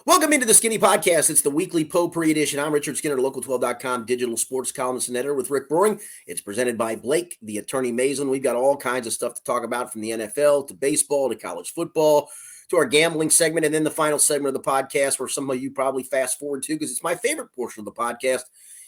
Welcome into the Skinny Podcast. It's the weekly potpourri edition. I'm Richard Skinner, Local12.com digital sports columnist and editor with Rick Broering. It's presented by Blake, the attorney Mason. We've got all kinds of stuff to talk about, from the NFL to baseball to college football to our gambling segment, and then the final segment of the podcast where some of you probably fast forward to because it's my favorite portion of the podcast.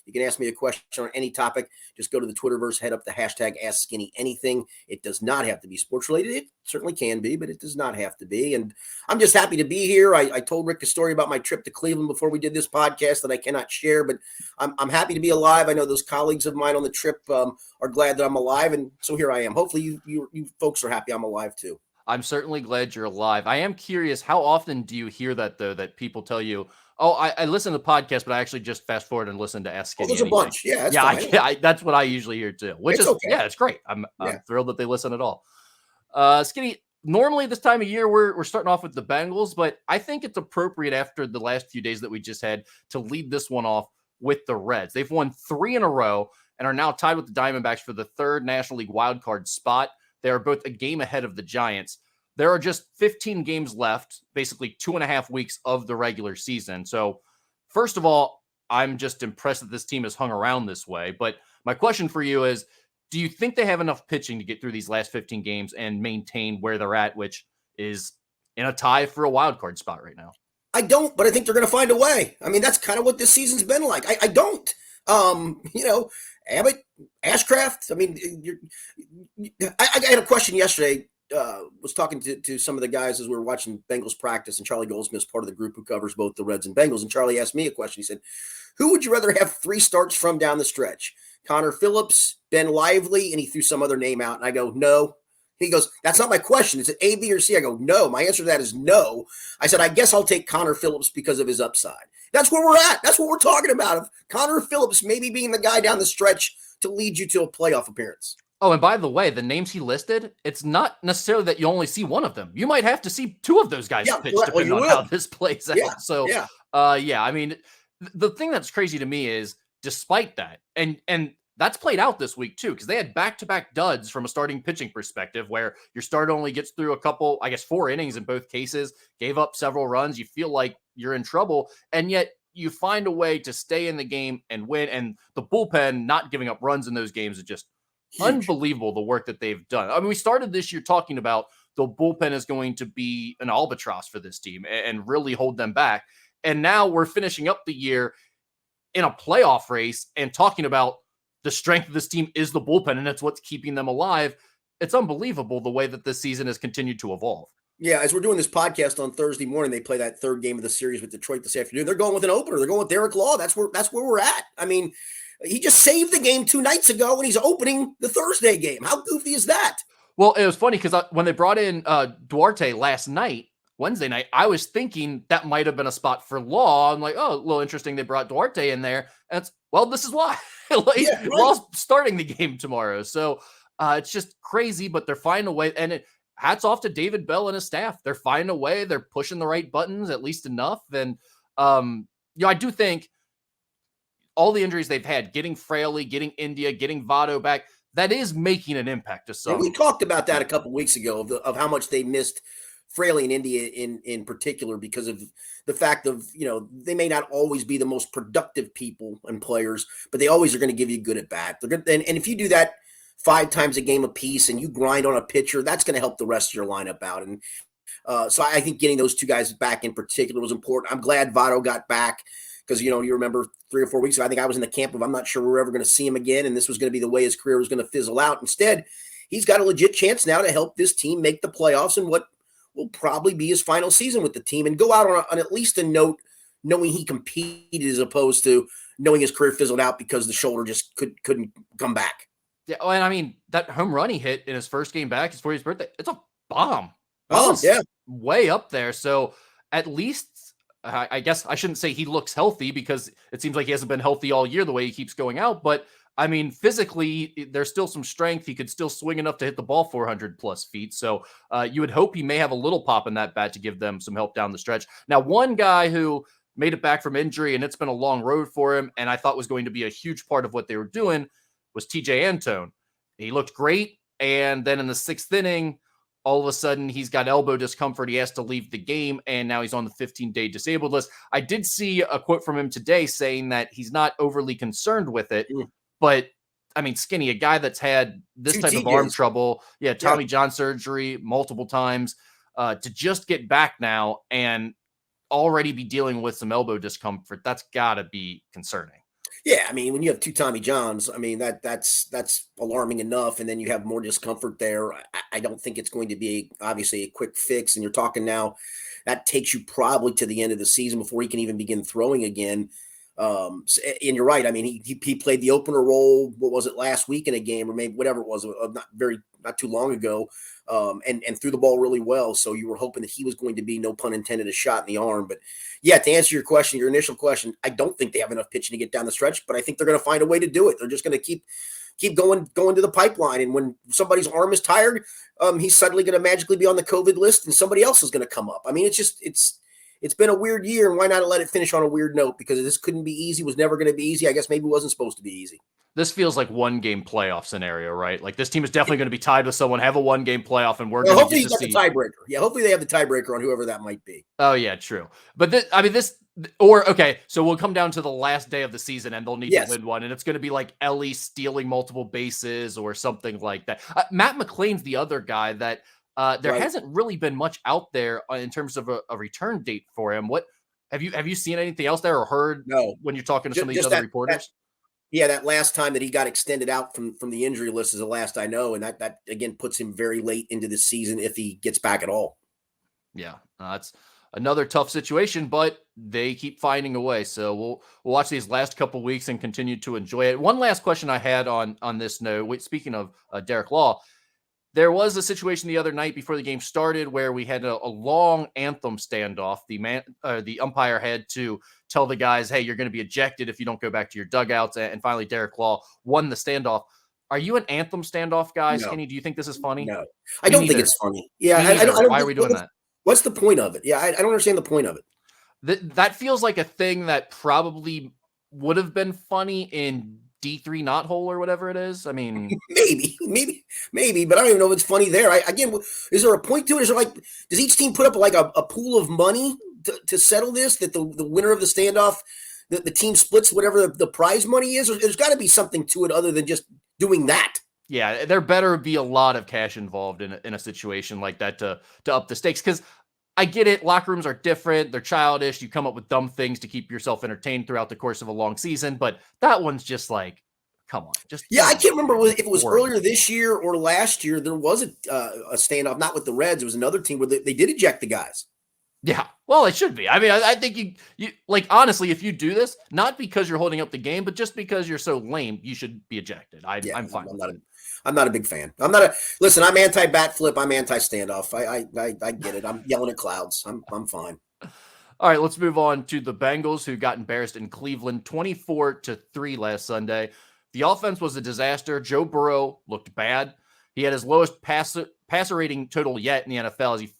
You can ask me a question on any topic. Just go to the Twitterverse, head up the hashtag AskSkinnyAnything. It does not have to be sports related. It certainly can be, but it does not have to be. And I'm just happy to be here. I told Rick a story about my trip to Cleveland before we did this podcast that I cannot share, but I'm happy to be alive. I know those colleagues of mine on the trip are glad that I'm alive, and so here I am. Hopefully you folks are happy I'm alive too. I'm certainly glad you're alive. I am curious, how often do you hear that, though, that people tell you, oh, I listen to the podcast, but I actually just fast forward and listen to Ask Skinny. There's a bunch. Yeah, that's that's what I usually hear, too, which is, okay. It's great. I'm thrilled that they listen at all. Skinny, normally this time of year, we're starting off with the Bengals, but I think it's appropriate after the last few days that we just had to lead this one off with the Reds. They've won 3 in a row and are now tied with the Diamondbacks for the 3rd National League wildcard spot. They are both a game ahead of the Giants. There are just 15 games left, basically 2.5 weeks of the regular season. So, first of all, I'm just impressed that this team has hung around this way. But my question for you is, do you think they have enough pitching to get through these last 15 games and maintain where they're at, which is in a tie for a wild card spot right now? I don't, but I think they're going to find a way. I mean, that's kind of what this season's been like. I don't. Abbott, Ashcraft. I mean, I had a question yesterday. Was talking to some of the guys as we were watching Bengals practice, and Charlie Goldsmith's part of the group who covers both the Reds and Bengals. And Charlie asked me a question. He said, who would you rather have 3 starts from down the stretch? Connor Phillips, Ben Lively, and he threw some other name out. And I go, no. He goes, that's not my question. Is it A, B, or C? I go, no. My answer to that is no. I said, I guess I'll take Connor Phillips because of his upside. That's where we're at. That's what we're talking about. Of Connor Phillips maybe being the guy down the stretch to lead you to a playoff appearance. Oh, and by the way, the names he listed, it's not necessarily that you only see one of them. You might have to see 2 of those guys pitch, depending on how this plays out. So, I mean, the thing that's crazy to me is, despite that, and that's played out this week too, because they had back-to-back duds from a starting pitching perspective, where your starter only gets through a couple, 4 innings in both cases, gave up several runs. You feel like you're in trouble, and yet you find a way to stay in the game and win. And the bullpen not giving up runs in those games is just huge. Unbelievable, the work that they've done. I mean, we started this year talking about the bullpen is going to be an albatross for this team and really hold them back. And now we're finishing up the year in a playoff race and talking about the strength of this team is the bullpen, and it's what's keeping them alive. It's unbelievable the way that this season has continued to evolve. Yeah, as we're doing this podcast on Thursday morning, they play that 3rd game of the series with Detroit this afternoon. They're going with an opener. They're going with Derek Law. That's where we're at. I mean, he just saved the game 2 nights ago, and he's opening the Thursday game. How goofy is that? Well, it was funny because when they brought in Duarte last night, Wednesday night, I was thinking that might have been a spot for Law. I'm like, oh, a little interesting. They brought Duarte in there. And this is why. Law's starting the game tomorrow. So it's just crazy, but they're finding a way. And hats off to David Bell and his staff. They're finding a way. They're pushing the right buttons, at least enough. And, I do think all the injuries they've had, getting Fraley, getting India, getting Votto back, that is making an impact to some. And we talked about that a couple weeks ago of how much they missed Fraley and India in particular because of the fact of, they may not always be the most productive people and players, but they always are going to give you good at bat. And if you do that 5 times a game apiece and you grind on a pitcher, that's going to help the rest of your lineup out. And so I think getting those 2 guys back in particular was important. I'm glad Votto got back because, you remember 3 or 4 weeks ago, I think I was in the camp of I'm not sure we're ever going to see him again, and this was going to be the way his career was going to fizzle out. Instead, he's got a legit chance now to help this team make the playoffs in what will probably be his final season with the team and go out on at least a note knowing he competed as opposed to knowing his career fizzled out because the shoulder just couldn't come back. Yeah, and I mean, that home run he hit in his first game back, his 40th birthday, it's a bomb. Way up there. So at least, I guess I shouldn't say he looks healthy because it seems like he hasn't been healthy all year the way he keeps going out. But I mean, physically, there's still some strength. He could still swing enough to hit the ball 400 plus feet. So you would hope he may have a little pop in that bat to give them some help down the stretch. Now, one guy who made it back from injury, and it's been a long road for him, and I thought was going to be a huge part of what they were doing, was TJ Antone. He looked great. And then in the 6th inning, all of a sudden he's got elbow discomfort. He has to leave the game, and now he's on the 15-day disabled list. I did see a quote from him today saying that he's not overly concerned with it, but I mean, Skinny, a guy that's had this type of arm trouble, Tommy John surgery multiple times, to just get back now and already be dealing with some elbow discomfort, that's got to be concerning. Yeah, I mean, when you have 2 Tommy Johns, I mean, that's alarming enough, and then you have more discomfort there. I don't think it's going to be obviously a quick fix, and you're talking now that takes you probably to the end of the season before he can even begin throwing again. And you're right. I mean, he played the opener role. What was it, last week in a game, or maybe whatever it was, not too long ago, and threw the ball really well. So you were hoping that he was going to be, no pun intended, a shot in the arm. But yeah, to answer your question, your initial question, I don't think they have enough pitching to get down the stretch, but I think they're going to find a way to do it. They're just going to keep going to the pipeline. And when somebody's arm is tired, he's suddenly going to magically be on the COVID list, and somebody else is going to come up. I mean, it's been a weird year, and why not let it finish on a weird note? Because this couldn't be easy, was never going to be easy. I guess maybe it wasn't supposed to be easy. This feels like 1-game playoff scenario, right? Like this team is definitely going to be tied with someone, have a 1-game playoff, and we're going hopefully you got the tiebreaker. Yeah, hopefully they have the tiebreaker on whoever that might be. Oh yeah, true. But so we'll come down to the last day of the season, and they'll need to win one, and it's going to be like Ellie stealing multiple bases or something like that. Matt McLean's the other guy that there hasn't really been much out there in terms of a return date for him. What have you seen anything else there or heard? No. When you're talking to some of these other reporters? That last time that he got extended out from the injury list is the last I know, and that again puts him very late into the season if he gets back at all. Yeah, that's another tough situation, but they keep finding a way. So we'll watch these last couple weeks and continue to enjoy it. One last question I had on this note, speaking of Derek Law, there was a situation the other night before the game started where we had a long anthem standoff. The umpire had to tell the guys, hey, you're going to be ejected if you don't go back to your dugouts. And finally, Derek Law won the standoff. Are you an anthem standoff guy, Skinny? Do you think this is funny? No, I don't think it's funny. Yeah, I don't. Why are we doing that? What's the point of it? Yeah, I don't understand the point of it. That feels like a thing that probably would have been funny in D3 knothole or whatever it is. I mean, maybe, but I don't even know if it's funny there. Again, is there a point to it? Is there does each team put up like a pool of money to settle this? That the winner of the standoff, the team splits whatever the prize money is? Or there's got to be something to it other than just doing that. Yeah, there better be a lot of cash involved in a situation like that to up the stakes. Because I get it, locker rooms are different, they're childish, you come up with dumb things to keep yourself entertained throughout the course of a long season, but that one's just like, come on. I can't remember if it was earlier this year or last year, there was a standoff, not with the Reds, it was another team where they did eject the guys. Yeah, well, it should be. I mean, I think you like, honestly, if you do this, not because you're holding up the game, but just because you're so lame, you should be ejected. I'm fine. I'm not a big fan. I'm anti-bat flip. I'm anti-standoff. I get it. I'm yelling at clouds. I'm fine. All right, let's move on to the Bengals, who got embarrassed in Cleveland 24-3 last Sunday. The offense was a disaster. Joe Burrow looked bad. He had his lowest passer rating total yet in the NFL he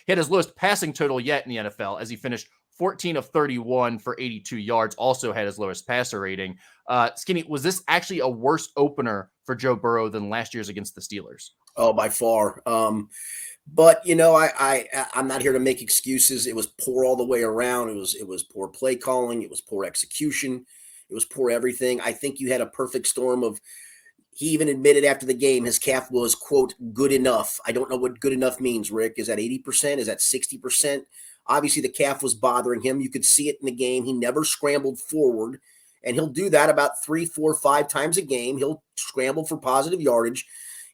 had his lowest passing total yet in the NFL as he finished 14 of 31 for 82 yards, also had his lowest passer rating. Skinny, was this actually a worse opener for Joe Burrow than last year's against the Steelers? Oh, by far. But I'm not here to make excuses. It was poor all the way around. It was poor play calling. It was poor execution. It was poor everything. I think you had a perfect storm of, he even admitted after the game his calf was, quote, good enough. I don't know what good enough means, Rick. Is that 80%? Is that 60%? Obviously, the calf was bothering him. You could see it in the game. He never scrambled forward, and he'll do that about 3, 4, 5 times a game. He'll scramble for positive yardage.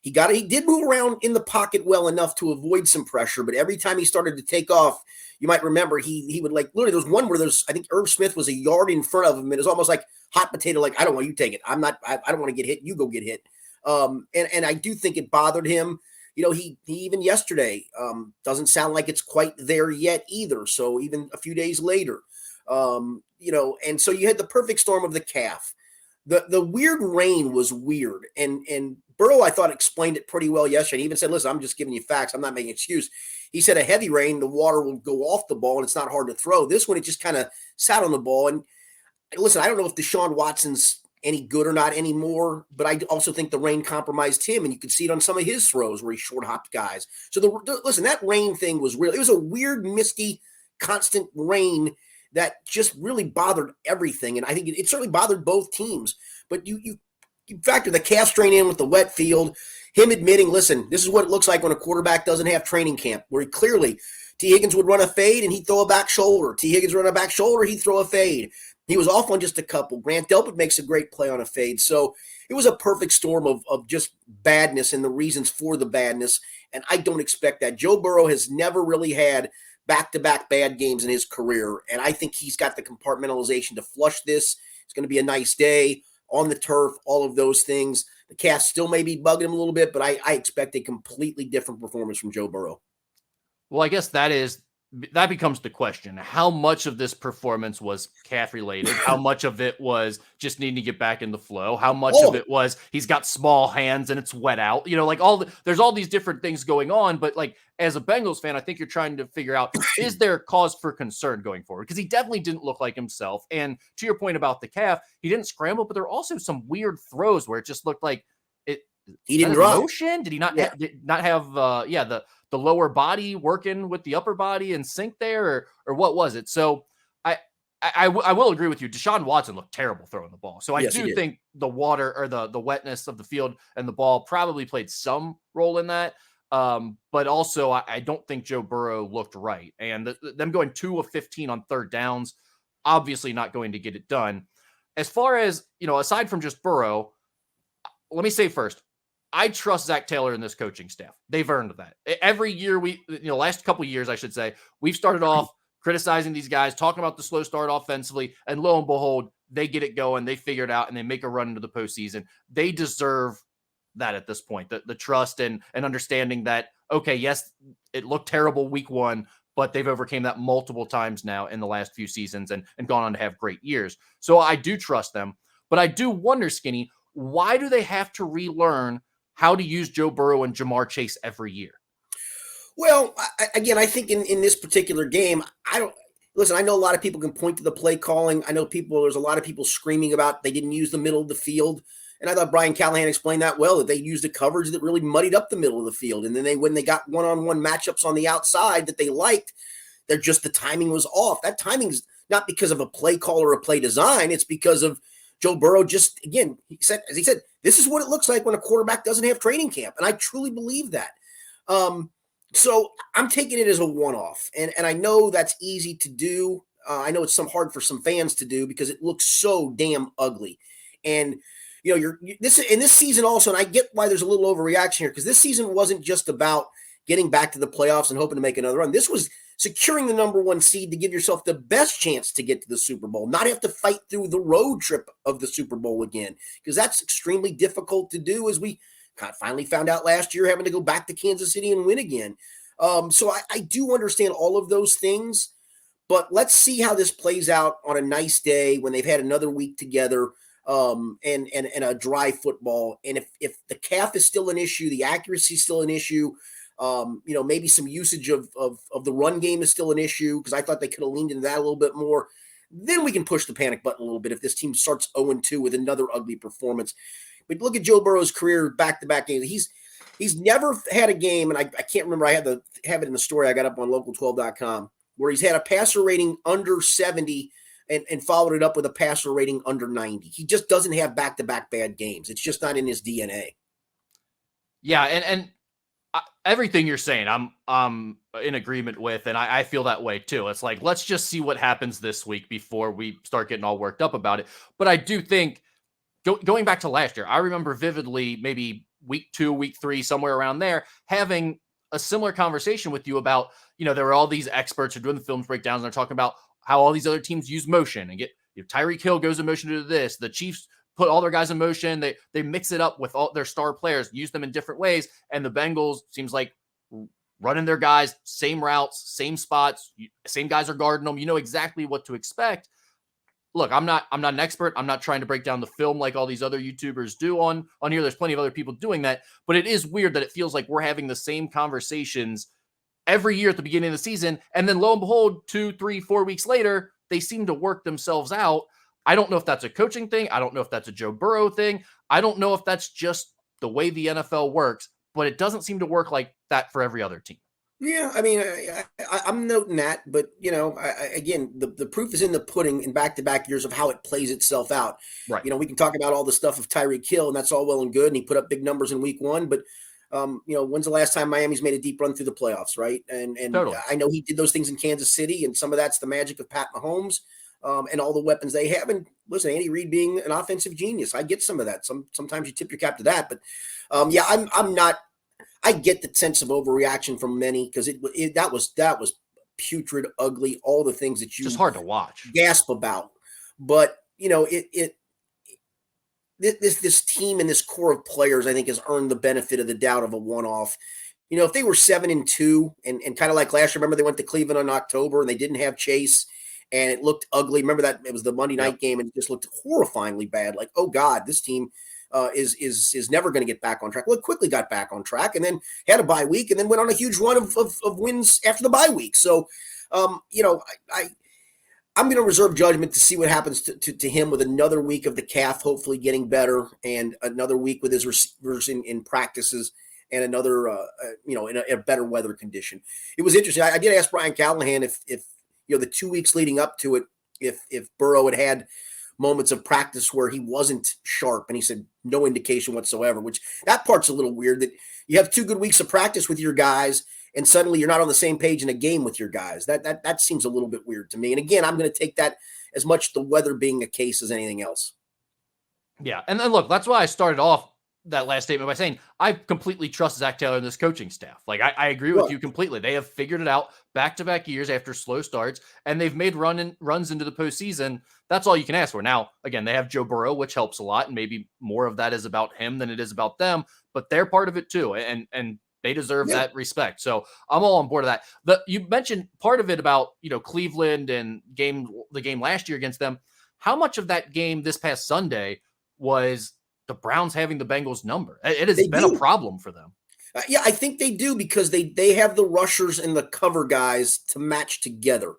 He did move around in the pocket well enough to avoid some pressure, but every time he started to take off, you might remember he would literally, there was one where I think Irv Smith was a yard in front of him. It was almost like hot potato, like, I don't want you to take it. I don't want to get hit. You go get hit. And I do think it bothered him. He even yesterday doesn't sound like it's quite there yet either. So even a few days later, and so you had the perfect storm of the calf. The weird rain was weird. And Burrow, I thought, explained it pretty well yesterday. He even said, listen, I'm just giving you facts. I'm not making an excuse. He said a heavy rain, the water will go off the ball and it's not hard to throw. This one, it just kind of sat on the ball. And listen, I don't know if Deshaun Watson's any good or not anymore, but I also think the rain compromised him, and you could see it on some of his throws where he short hopped guys. So listen, that rain thing was real. It was a weird, misty, constant rain that just really bothered everything, and I think it certainly bothered both teams. But you factor the calf strain in with the wet field, him admitting, listen, this is what it looks like when a quarterback doesn't have training camp, where he clearly T. Higgins would run a fade and he'd throw a back shoulder. T. Higgins run a back shoulder, he'd throw a fade. He was off on just a couple. Grant Delpit makes a great play on a fade. So it was a perfect storm of just badness and the reasons for the badness. And I don't expect that. Joe Burrow has never really had back-to-back bad games in his career. And I think he's got the compartmentalization to flush this. It's going to be a nice day on the turf, all of those things. The calf still may be bugging him a little bit, but I expect a completely different performance from Joe Burrow. Well, I guess that becomes the question. How much of this performance was calf related? How much of it was just needing to get back in the flow? How much of it was he's got small hands and it's wet out? Like there's all these different things going on. But like as a Bengals fan, I think you're trying to figure out, is there cause for concern going forward? Because he definitely didn't look like himself. And to your point about the calf, he didn't scramble, but there were also some weird throws where it just looked like he didn't drop motion. Did he not have the lower body working with the upper body in sync there, or what was it? So I will agree with you. Deshaun Watson looked terrible throwing the ball. So I do think the water or the wetness of the field and the ball probably played some role in that. But also I don't think Joe Burrow looked right. And them going 2 of 15 on third downs, obviously not going to get it done. As far as, aside from just Burrow, let me say first, I trust Zach Taylor and this coaching staff. They've earned that. Every year last couple of years, I should say, we've started off criticizing these guys, talking about the slow start offensively, and lo and behold, they get it going, they figure it out, and they make a run into the postseason. They deserve that at this point, the trust and understanding that, okay, yes, it looked terrible week one, but they've overcame that multiple times now in the last few seasons and gone on to have great years. So I do trust them, but I do wonder, Skinny, why do they have to relearn how to use Joe Burrow and Jamar Chase every year? Well, I think in this particular game, I know a lot of people can point to the play calling. I know there's a lot of people screaming about they didn't use the middle of the field. And I thought Brian Callahan explained that well, that they used a coverage that really muddied up the middle of the field. And then when they got one-on-one matchups on the outside that they liked, the timing was off. That timing's not because of a play call or a play design. It's because of Joe Burrow just, again, he said, this is what it looks like when a quarterback doesn't have training camp. And I truly believe that. So I'm taking it as a one-off. And I know that's easy to do. I know it's hard for some fans to do because it looks so damn ugly. And, this season also, and I get why there's a little overreaction here, because this season wasn't just about getting back to the playoffs and hoping to make another run. This was securing the number one seed to give yourself the best chance to get to the Super Bowl, not have to fight through the road trip of the Super Bowl again, because that's extremely difficult to do, as we finally found out last year, having to go back to Kansas City and win again. So I do understand all of those things, but let's see how this plays out on a nice day when they've had another week together. And a dry football. And if the calf is still an issue, the accuracy is still an issue, maybe some usage of the run game is still an issue, because I thought they could have leaned into that a little bit more, then we can push the panic button a little bit if this team starts 0-2 with another ugly performance. But look at Joe Burrow's career back-to-back games. He's never had a game, and I can't remember, I had to have it in the story I got up on local12.com, where he's had a passer rating under 70 and followed it up with a passer rating under 90. He just doesn't have back-to-back bad games. It's just not in his DNA. Yeah, and everything you're saying, I'm in agreement with, and I feel that way too. It's like, let's just see what happens this week before we start getting all worked up about it. But I do think, going back to last year, I remember vividly, maybe week 2, week 3, somewhere around there, having a similar conversation with you about, there were all these experts who are doing the films breakdowns, and they're talking about how all these other teams use motion and get Tyreek Hill goes in motion to do this. The Chiefs put all their guys in motion. They mix it up with all their star players, use them in different ways. And the Bengals seems like running their guys, same routes, same spots, same guys are guarding them. You know exactly what to expect. Look, I'm not an expert. I'm not trying to break down the film like all these other YouTubers do on here. There's plenty of other people doing that, but it is weird that it feels like we're having the same conversations every year at the beginning of the season. And then lo and behold, 2, 3, 4 weeks later, they seem to work themselves out. I don't know if that's a coaching thing. I don't know if that's a Joe Burrow thing. I don't know if that's just the way the NFL works, but it doesn't seem to work like that for every other team. Yeah, I mean, I'm noting that, but again, the proof is in the pudding in back-to-back years of how it plays itself out. Right. We can talk about all the stuff of Tyreek Hill, and that's all well and good, and he put up big numbers in week 1, but when's the last time Miami's made a deep run through the playoffs, right? And totally. I know he did those things in Kansas City, and some of that's the magic of Pat Mahomes and all the weapons they have. And listen, Andy Reid being an offensive genius, I get some of that. Sometimes you tip your cap to that, but I'm not. I get the sense of overreaction from many because that was putrid, ugly, all the things that you just hard to watch, gasp about. But this team and this core of players, I think, has earned the benefit of the doubt of a one-off. If they were 7-2 and kind of like last year, remember they went to Cleveland in October and they didn't have Chase and it looked ugly. Remember that it was the Monday night game and it just looked horrifyingly bad. Like, oh God, this team is never going to get back on track. Well, it quickly got back on track and then had a bye week and then went on a huge run of wins after the bye week. So, I'm going to reserve judgment to see what happens to him with another week of the calf, hopefully getting better, and another week with his receivers in practices, and another, in a better weather condition. It was interesting. I did ask Brian Callahan if the 2 weeks leading up to it, if Burrow had moments of practice where he wasn't sharp, and he said no indication whatsoever. Which that part's a little weird. That you have 2 good weeks of practice with your guys, and suddenly you're not on the same page in a game with your guys. That seems a little bit weird to me. And again, I'm going to take that as much the weather being a case as anything else. Yeah, and then look, that's why I started off that last statement by saying I completely trust Zach Taylor and this coaching staff. Like I agree with you completely. They have figured it out back-to-back years after slow starts, and they've made runs into the postseason. That's all you can ask for. Now, again, they have Joe Burrow, which helps a lot, and maybe more of that is about him than it is about them, but they're part of it too, and they deserve that respect. So I'm all on board of that. You mentioned part of it about Cleveland and the game last year against them. How much of that game this past Sunday was the Browns having the Bengals number? It has been a problem for them. Yeah, I think they do because they have the rushers and the cover guys to match together.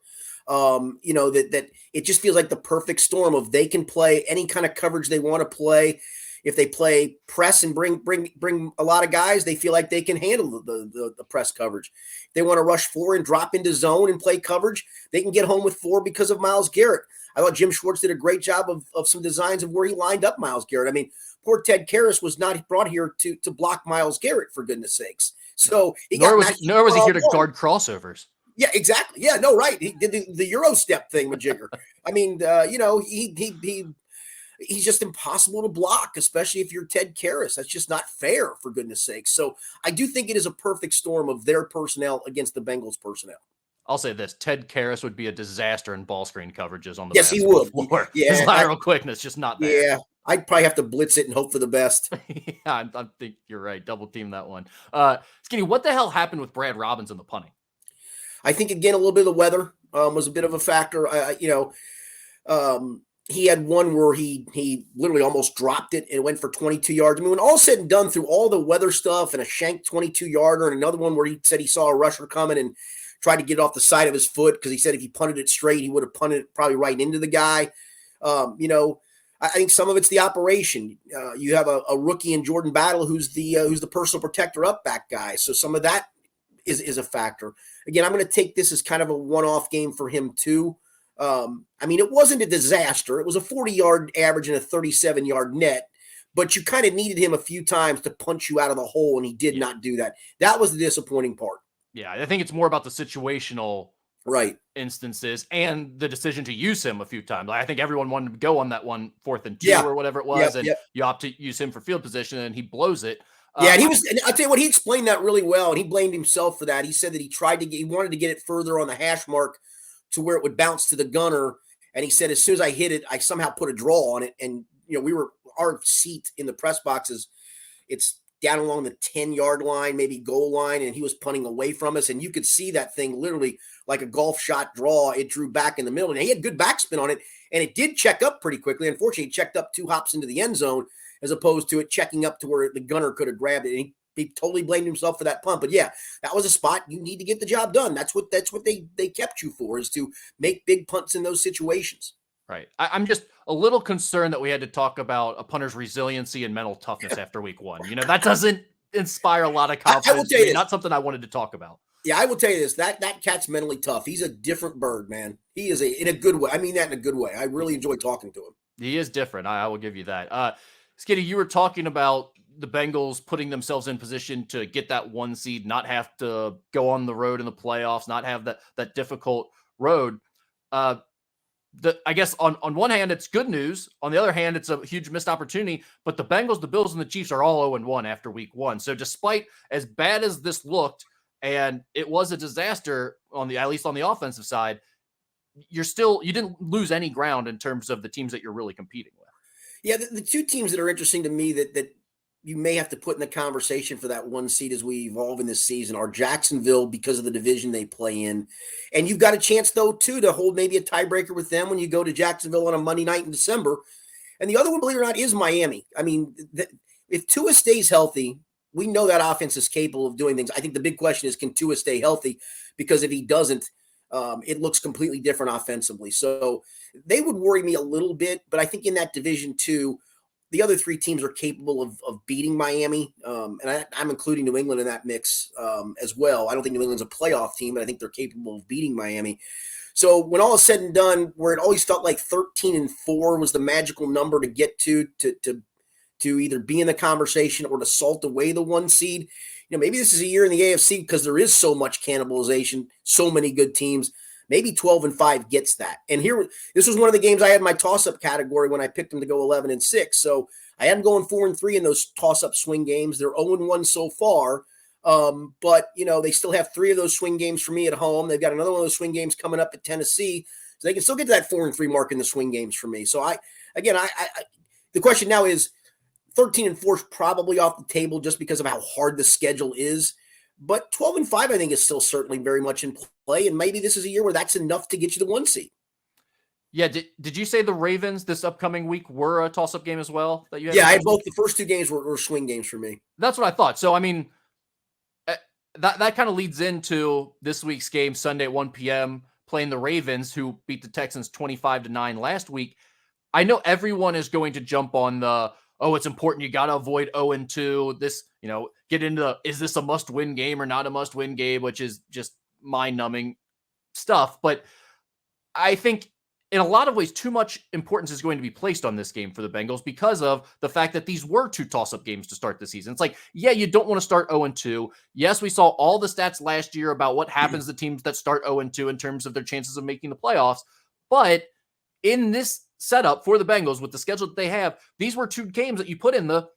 That it just feels like the perfect storm of they can play any kind of coverage they want to play. If they play press and bring a lot of guys, they feel like they can handle the press coverage. If they want to rush 4 and drop into zone and play coverage, they can get home with 4 because of Myles Garrett. I thought Jim Schwartz did a great job of some designs of where he lined up Myles Garrett. I mean, poor Ted Karras was not brought here to block Myles Garrett, for goodness sakes. So nor was he here to guard crossovers. Yeah, exactly. Yeah, no, right. He did the Euro step thing with Jigger. I mean, he's just impossible to block, especially if you're Ted Karras. That's just not fair, for goodness sakes. So I do think it is a perfect storm of their personnel against the Bengals personnel. I'll say this: Ted Karras would be a disaster in ball screen coverages on the he would. Floor. Yeah, his lateral quickness just not there. Yeah, I'd probably have to blitz it and hope for the best. Yeah, I think you're right. Double team that one. Skinny, what the hell happened with Brad Robbins in the punting? I think again a little bit of the weather was a bit of a factor. He had one where he literally almost dropped it and went for 22 yards. I mean, when all said and done, through all the weather stuff and a shank 22-yarder and another one where he said he saw a rusher coming and tried to get it off the side of his foot because he said if he punted it straight, he would have punted it probably right into the guy. I think some of it's the operation. You have a rookie in Jordan Battle who's the personal protector up back guy. So some of that is a factor. Again, I'm going to take this as kind of a one-off game for him too. It wasn't a disaster. It was a 40-yard average and a 37-yard net, but you kind of needed him a few times to punch you out of the hole, and he did not do that. That was the disappointing part. Yeah, I think it's more about the situational instances and the decision to use him a few times. I think everyone wanted to go on that 1 4th and 2 or whatever it was, you opt to use him for field position, and he blows it. Yeah, and I'll tell you what, he explained that really well, and he blamed himself for that. He said that he wanted to get it further on the hash mark to where it would bounce to the gunner. And he said, as soon as I hit it, I somehow put a draw on it. And, our seat in the press boxes, it's down along the 10-yard line, maybe goal line. And he was punting away from us. And you could see that thing literally like a golf shot draw. It drew back in the middle, and he had good backspin on it. And it did check up pretty quickly. Unfortunately, it checked up 2 hops into the end zone as opposed to it checking up to where the gunner could have grabbed it. And he totally blamed himself for that punt. But yeah, that was a spot you need to get the job done. That's what they kept you for, is to make big punts in those situations. Right. I'm just a little concerned that we had to talk about a punter's resiliency and mental toughness after week 1. That doesn't inspire a lot of confidence. I will tell you this. Not something I wanted to talk about. Yeah, I will tell you this. That cat's mentally tough. He's a different bird, man. He is in a good way. I mean that in a good way. I really enjoy talking to him. He is different. I will give you that. Skitty, you were talking about the Bengals putting themselves in position to get that 1 seed, not have to go on the road in the playoffs, not have that difficult road. I guess on one hand, it's good news. On the other hand, it's a huge missed opportunity. But the Bengals, the Bills, and the Chiefs are all 0-1 after week 1. So despite as bad as this looked, and it was a disaster at least on the offensive side, you didn't lose any ground in terms of the teams that you're really competing with. Yeah, the 2 teams that are interesting to me that you may have to put in the conversation for that 1 seed as we evolve in this season are Jacksonville because of the division they play in. And you've got a chance, though, too, to hold maybe a tiebreaker with them when you go to Jacksonville on a Monday night in December. And the other one, believe it or not, is Miami. I mean, if Tua stays healthy, we know that offense is capable of doing things. I think the big question is, can Tua stay healthy? Because if he doesn't, it looks completely different offensively. So they would worry me a little bit. But I think in that division, too, the other 3 teams are capable of beating Miami, and I'm including New England in that mix as well. I don't think New England's a playoff team, but I think they're capable of beating Miami. So when all is said and done, where it always felt like 13-4 was the magical number to get to either be in the conversation or to salt away the 1 seed, maybe this is a year in the AFC because there is so much cannibalization, so many good teams. Maybe 12-5 gets that. And this was one of the games I had in my toss-up category when I picked them to go 11-6. So I had them going 4-3 in those toss-up swing games. They're 0-1 so far. But, they still have 3 of those swing games for me at home. They've got another one of those swing games coming up at Tennessee. So they can still get to that 4-3 mark in the swing games for me. So the question now is 13-4 is probably off the table just because of how hard the schedule is. But 12-5, I think, is still certainly very much in play. And maybe this is a year where that's enough to get you the 1 seed. Yeah. Did you say the Ravens this upcoming week were a toss-up game as well? I had both. The first 2 games were swing games for me. That's what I thought. So, I mean, that kind of leads into this week's game, Sunday at 1 p.m., playing the Ravens, who beat the Texans 25-9 last week. I know everyone is going to jump on it's important. You got to avoid 0-2. This, get into is this a must-win game or not a must-win game, which is just mind-numbing stuff. But I think in a lot of ways, too much importance is going to be placed on this game for the Bengals because of the fact that these were 2 toss-up games to start the season. It's like, yeah, you don't want to start 0-2. Yes, we saw all the stats last year about what happens to teams that start 0-2 in terms of their chances of making the playoffs. But in this setup for the Bengals with the schedule that they have, these were 2 games that you put in the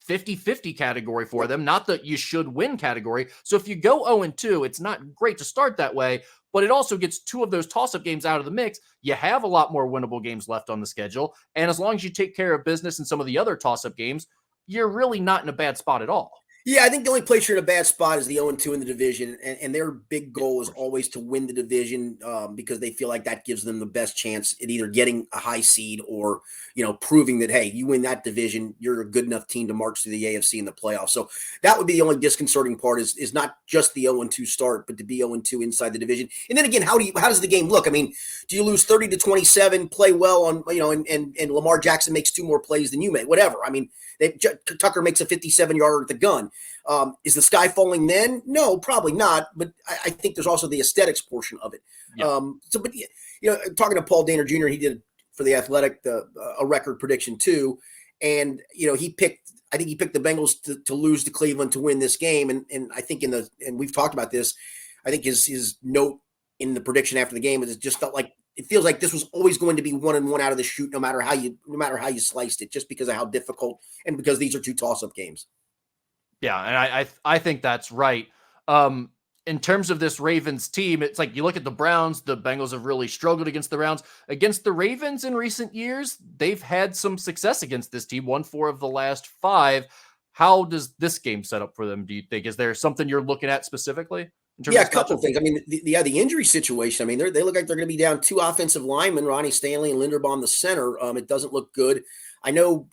50-50 category for them, not the you should win category. So if you go 0-2, it's not great to start that way, but it also gets 2 of those toss-up games out of the mix. You have a lot more winnable games left on the schedule. And as long as you take care of business in some of the other toss-up games, you're really not in a bad spot at all. Yeah, I think the only place you're in a bad spot is the 0-2 in the division, and their big goal is always to win the division because they feel like that gives them the best chance at either getting a high seed or, proving that, hey, you win that division, you're a good enough team to march through the AFC in the playoffs. So that would be the only disconcerting part is not just the 0-2 start, but to be 0-2 inside the division. And then again, how does the game look? I mean, do you lose 30-27, play well on, and Lamar Jackson makes 2 more plays than you make, whatever. I mean, Tucker makes a 57-yarder at the gun. Is the sky falling then? No, probably not. But I think there's also the aesthetics portion of it. Yeah. Talking to Paul Dehner Jr., he did for the Athletic a record prediction too, and he picked the Bengals to lose to Cleveland to win this game. And I think and we've talked about this. I think his note in the prediction after the game is it just felt like it feels like this was always going to be 1-1 out of the chute, no matter how you sliced it, just because of how difficult and because these are 2 toss-up games. Yeah, and I think that's right. In terms of this Ravens team, it's like you look at the Browns, the Bengals have really struggled against the Browns. Against the Ravens in recent years, they've had some success against this team, won 4 of the last 5. How does this game set up for them, do you think? Is there something you're looking at specifically? Yeah, a couple of things. I mean, the injury situation. I mean, they look like they're going to be down 2 offensive linemen, Ronnie Stanley and Linderbaum, the center. It doesn't look good. I know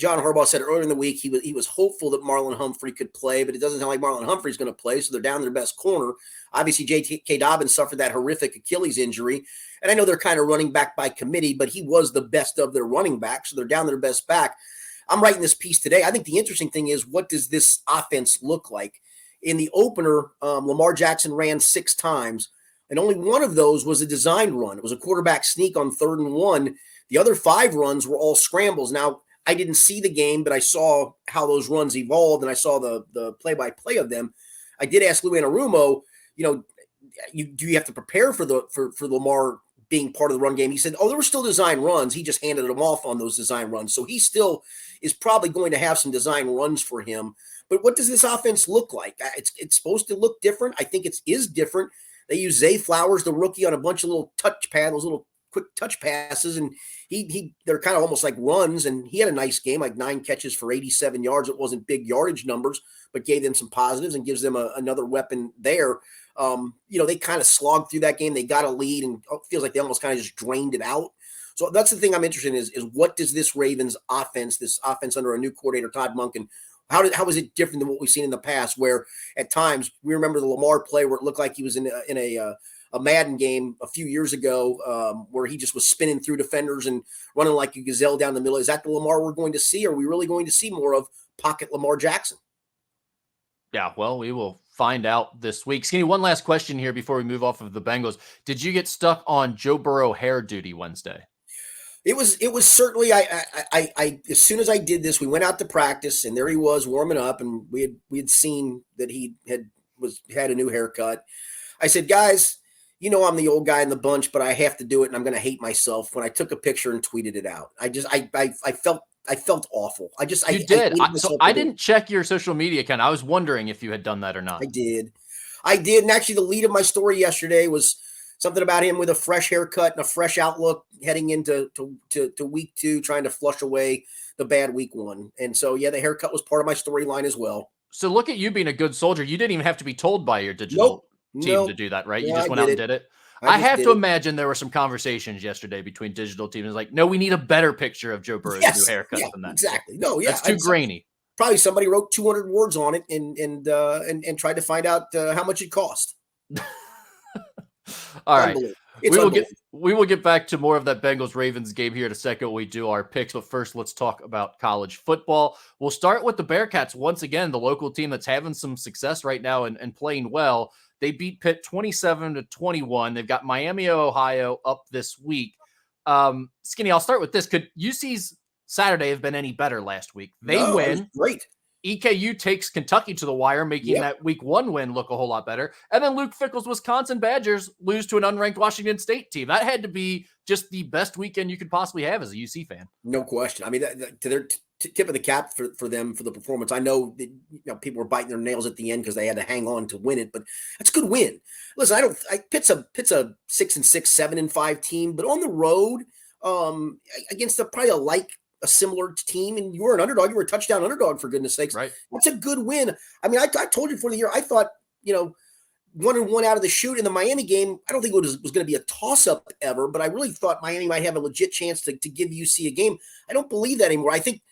John Harbaugh said earlier in the week he was hopeful that Marlon Humphrey could play, but it doesn't sound like Marlon Humphrey's going to play, so they're down their best corner. Obviously, J.K. Dobbins suffered that horrific Achilles injury, and I know they're kind of running back by committee, but he was the best of their running backs, so they're down their best back. I'm writing this piece today. I think the interesting thing is, what does this offense look like? In the opener, Lamar Jackson ran 6 times, and only one of those was a designed run. It was a quarterback sneak on 3rd and 1. The other 5 runs were all scrambles. Now, I didn't see the game, but I saw how those runs evolved, and I saw the play-by-play of them. I did ask Lou Anarumo, do you have to prepare for Lamar being part of the run game? He said, there were still design runs. He just handed them off on those design runs. So he still is probably going to have some design runs for him. But what does this offense look like? It's supposed to look different. I think it is different. They use Zay Flowers, the rookie, on a bunch of little those little quick touch passes, and they're kind of almost like runs, and he had a nice game, like 9 catches for 87 yards. It wasn't big yardage numbers, but gave them some positives and gives them another weapon there. They kind of slogged through that game. They got a lead, and it feels like they almost kind of just drained it out. So that's the thing I'm interested in is what does this Ravens offense, this offense under a new coordinator, Todd Monken, how is it different than what we've seen in the past, where at times we remember the Lamar play where it looked like he was in a Madden game a few years ago, where he just was spinning through defenders and running like a gazelle down the middle. Is that the Lamar we're going to see? Or are we really going to see more of pocket Lamar Jackson? Yeah, well, we will find out this week. Skinny, one last question here before we move off of the Bengals. Did you get stuck on Joe Burrow hair duty Wednesday? It was certainly, I as soon as I did this, we went out to practice, and there he was warming up, and we had seen that he had a new haircut. I said, guys, I'm the old guy in the bunch, but I have to do it, and I'm going to hate myself. When I took a picture and tweeted it out, I felt awful. You did. I didn't check your social media account. I was wondering if you had done that or not. I did. And actually the lead of my story yesterday was something about him with a fresh haircut and a fresh outlook heading into week 2, trying to flush away the bad week 1. And so, yeah, the haircut was part of my storyline as well. So look at you being a good soldier. You didn't even have to be told by your digital team to do that, right? Yeah, you just went out and did it. I have to imagine there were some conversations yesterday between digital teams. Like, no, we need a better picture of Joe Burrow's new haircut than that. Exactly. No, yeah. That's too grainy. Probably somebody wrote 200 words on it and tried to find out how much it cost. All right. We will get back to more of that Bengals Ravens game here in a second when we do our picks. But first, let's talk about college football. We'll start with the Bearcats. Once again, the local team that's having some success right now and playing well. They beat Pitt 27-21. They've got Miami of Ohio up this week. Skinny, I'll start with this. Could UC's Saturday have been any better last week? They win. Great. EKU takes Kentucky to the wire, making that week 1 win look a whole lot better. And then Luke Fickell's Wisconsin Badgers lose to an unranked Washington State team. That had to be just the best weekend you could possibly have as a UC fan. No question. I mean, to their tip of the cap for them for the performance. I know that, people were biting their nails at the end because they had to hang on to win it, but that's a good win. Listen, Pitt's a 6-6, 7-5 team, but on the road against a similar team, and you were an underdog. You were a touchdown underdog, for goodness sakes. Right. That's a good win. I mean, I told you before the year, I thought, 1-1 out of the chute in the Miami game. I don't think it was going to be a toss-up ever, but I really thought Miami might have a legit chance to give UC a game. I don't believe that anymore. I think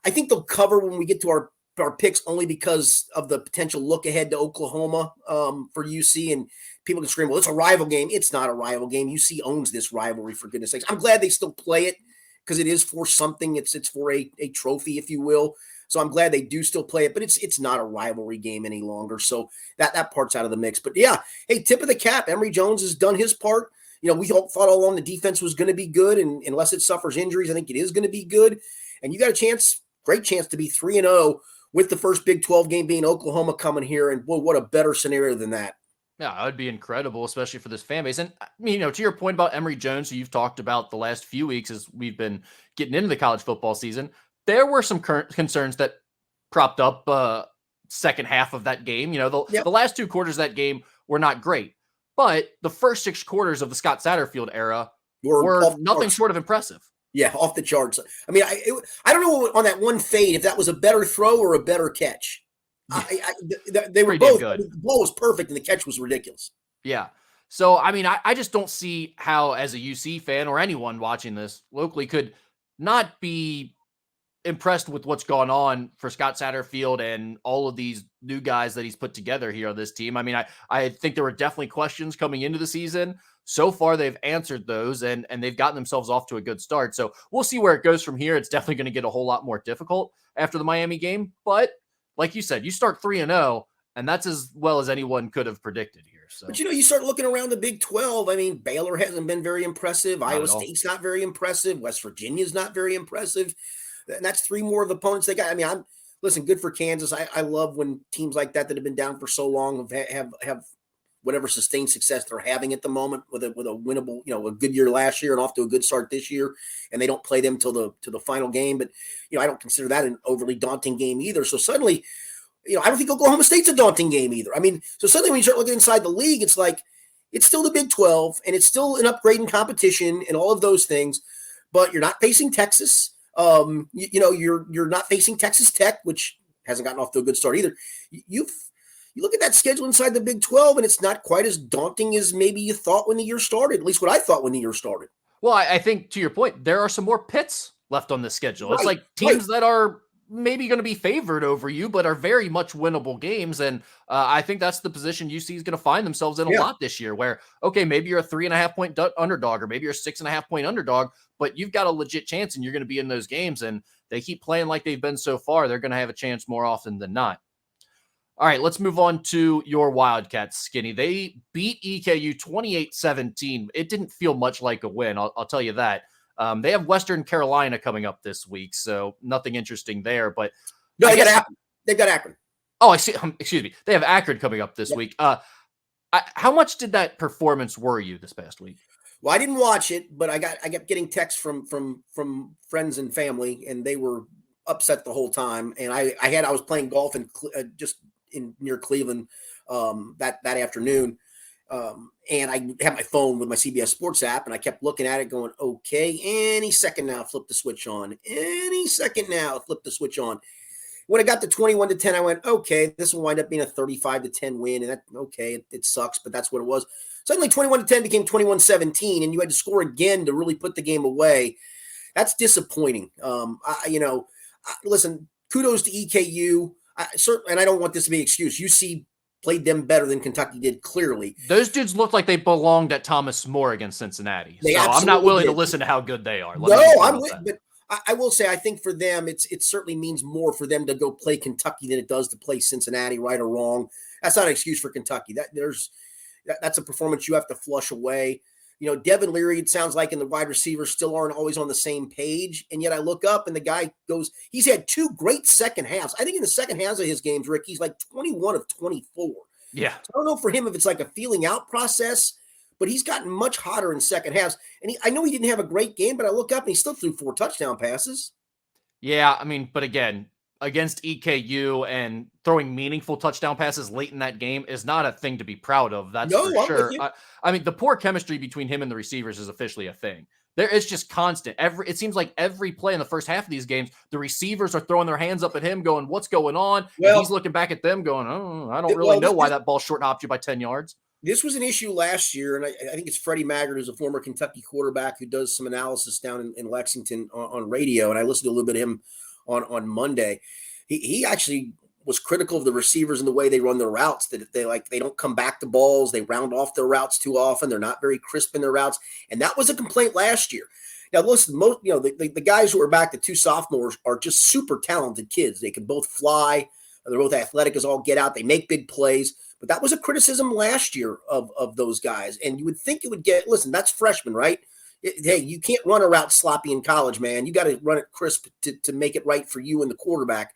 they'll cover when we get to our picks, only because of the potential look ahead to Oklahoma for UC, and people can scream, well, it's a rival game. It's not a rival game. UC owns this rivalry, for goodness sakes. I'm glad they still play it, because it is for something. It's for a trophy, if you will. So I'm glad they do still play it, but it's not a rivalry game any longer. So that part's out of the mix. But yeah, hey, tip of the cap. Emory Jones has done his part. We thought all along the defense was going to be good, and unless it suffers injuries, I think it is going to be good. And you got great chance to be 3-0 with the first Big 12 game being Oklahoma coming here. And boy, what a better scenario than that. Yeah, that would be incredible, especially for this fan base. And to your point about Emory Jones, who you've talked about the last few weeks as we've been getting into the college football season, there were some current concerns that propped up second half of that game. The last 2 quarters of that game were not great, but the first 6 quarters of the Scott Satterfield era were nothing short of impressive. Yeah, off the charts. I mean, I don't know on that one fade if that was a better throw or a better catch. They were both good. The ball was perfect and the catch was ridiculous. Yeah. So, I mean, I just don't see how, as a UC fan or anyone watching this locally, could not be impressed with what's gone on for Scott Satterfield and all of these new guys that he's put together here on this team. I mean, I think there were definitely questions coming into the season. So far, they've answered those, and they've gotten themselves off to a good start. So we'll see where it goes from here. It's definitely going to get a whole lot more difficult after the Miami game. But like you said, you start 3-0, and that's as well as anyone could have predicted here. So. But, you start looking around the Big 12. I mean, Baylor hasn't been very impressive. Iowa State's not very impressive. West Virginia's not very impressive. And that's 3 more of the opponents they got. I mean, listen, good for Kansas. I love when teams like that have been down for so long have whatever sustained success they're having at the moment with a winnable, a good year last year and off to a good start this year, and they don't play them till the final game. But I don't consider that an overly daunting game either. So suddenly, I don't think Oklahoma State's a daunting game either. I mean, so suddenly when you start looking inside the league, it's like it's still the Big 12 and it's still an upgrade in competition and all of those things. But you're not facing Texas. You're not facing Texas Tech, which hasn't gotten off to a good start either. You look at that schedule inside the Big 12, and it's not quite as daunting as maybe you thought when the year started, at least what I thought when the year started. Well, I think to your point, there are some more pits left on the schedule. Right, it's like teams that are maybe going to be favored over you, but are very much winnable games. And I think that's the position UC is going to find themselves in a lot this year where, okay, maybe you're a 3.5 point underdog, or maybe you're a 6.5 point underdog, but you've got a legit chance and you're going to be in those games. And they keep playing like they've been so far. They're going to have a chance more often than not. All right, let's move on to your Wildcats, Skinny. They beat EKU 28-17. It didn't feel much like a win, I'll tell you that. They have Western Carolina coming up this week, so nothing interesting there. But no, they've got Akron. Oh, I see. Excuse me. They have Akron coming up this week. How much did that performance worry you this past week? Well, I didn't watch it, but I kept getting texts from friends and family, and they were upset the whole time. And I was playing golf and just near Cleveland that afternoon. And I had my phone with my CBS Sports app, and I kept looking at it going, okay, any second now, flip the switch on. Any second now, flip the switch on. When it got to 21-10, I went, okay, this will wind up being a 35-10 win. And it sucks, but that's what it was. Suddenly 21-10 became 21-17, and you had to score again to really put the game away. That's disappointing. Listen, kudos to EKU. And I don't want this to be an excuse. UC played them better than Kentucky did, clearly. Those dudes looked like they belonged at Thomas More against Cincinnati. So I'm not willing to listen to how good they are. But I will say I think for them, it certainly means more for them to go play Kentucky than it does to play Cincinnati, right or wrong. That's not an excuse for Kentucky. That's a performance you have to flush away. Devin Leary, it sounds like, and the wide receivers still aren't always on the same page. And yet I look up and the guy he's had 2 great second halves. I think in the second halves of his games, Rick, he's like 21 of 24. Yeah. So I don't know for him if it's like a feeling out process, but he's gotten much hotter in second halves. And I know he didn't have a great game, but I look up and he still threw 4 touchdown passes. Yeah. I mean, but again, against EKU and throwing meaningful touchdown passes late in that game is not a thing to be proud of. That's for sure. I mean, the poor chemistry between him and the receivers is officially a thing. It's just constant. It seems like every play in the first half of these games, the receivers are throwing their hands up at him going, what's going on? Well, and he's looking back at them going, oh, I don't really know why that ball short hopped you by 10 yards. This was an issue last year, and I think it's Freddie Maggard, who's a former Kentucky quarterback who does some analysis down in Lexington on radio, and I listened to a little bit of him on Monday. He actually was critical of the receivers and the way they run their routes, that they don't come back to balls. They round off their routes too often. They're not very crisp in their routes. And that was a complaint last year. Now, listen, the guys who are back, the 2 sophomores, are just super talented kids. They can both fly. They're both athletic as all get out. They make big plays. But that was a criticism last year of those guys. And you would think it would that's freshmen, right? Hey, you can't run a route sloppy in college, man. You got to run it crisp to make it right for you and the quarterback.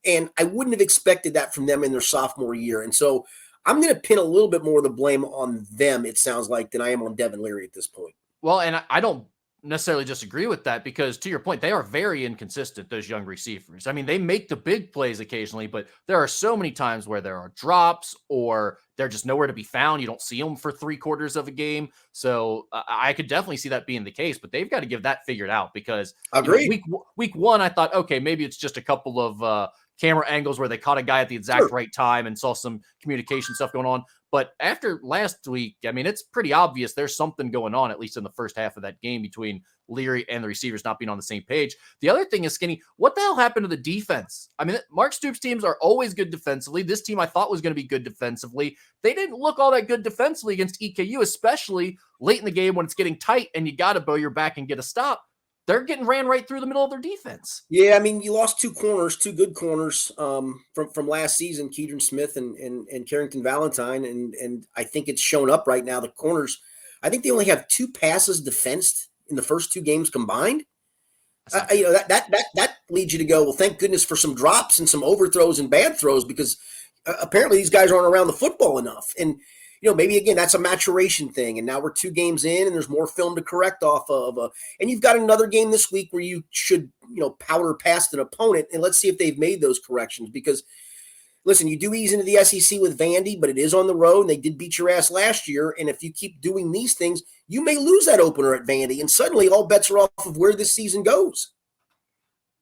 And I wouldn't have expected that from them in their sophomore year. And so I'm going to pin a little bit more of the blame on them, it sounds like, than I am on Devin Leary at this point. Well, and I don't necessarily disagree with that because, to your point, they are very inconsistent, those young receivers. I mean, they make the big plays occasionally, but there are so many times where there are drops or they're just nowhere to be found. You don't see them for 3/4 of a game. So I could definitely see that being the case, but they've got to give that figured out because week 1, I thought, okay, maybe it's just a couple of camera angles where they caught a guy at the exact right time and saw some communication stuff going on. But after last week, I mean, it's pretty obvious there's something going on, at least in the first half of that game, between Leary and the receivers not being on the same page. The other thing is, Skinny, what the hell happened to the defense? I mean, Mark Stoops teams are always good defensively. This team I thought was going to be good defensively. They didn't look all that good defensively against EKU, especially late in the game when it's getting tight and you got to bow your back and get a stop. They're getting ran right through the middle of their defense. Yeah, I mean, you lost two good corners from last season, Keedron Smith and Carrington Valentine, and I think it's shown up right now. The corners, I think they only have 2 passes defensed in the first 2 games combined. That leads you to go, well, thank goodness for some drops and some overthrows and bad throws, because apparently these guys aren't around the football enough. And maybe again, that's a maturation thing. And now we're 2 games in and there's more film to correct off of. And you've got another game this week where you should, powder past an opponent. And let's see if they've made those corrections, because listen, you do ease into the SEC with Vandy, but it is on the road and they did beat your ass last year. And if you keep doing these things, you may lose that opener at Vandy. And suddenly all bets are off of where this season goes.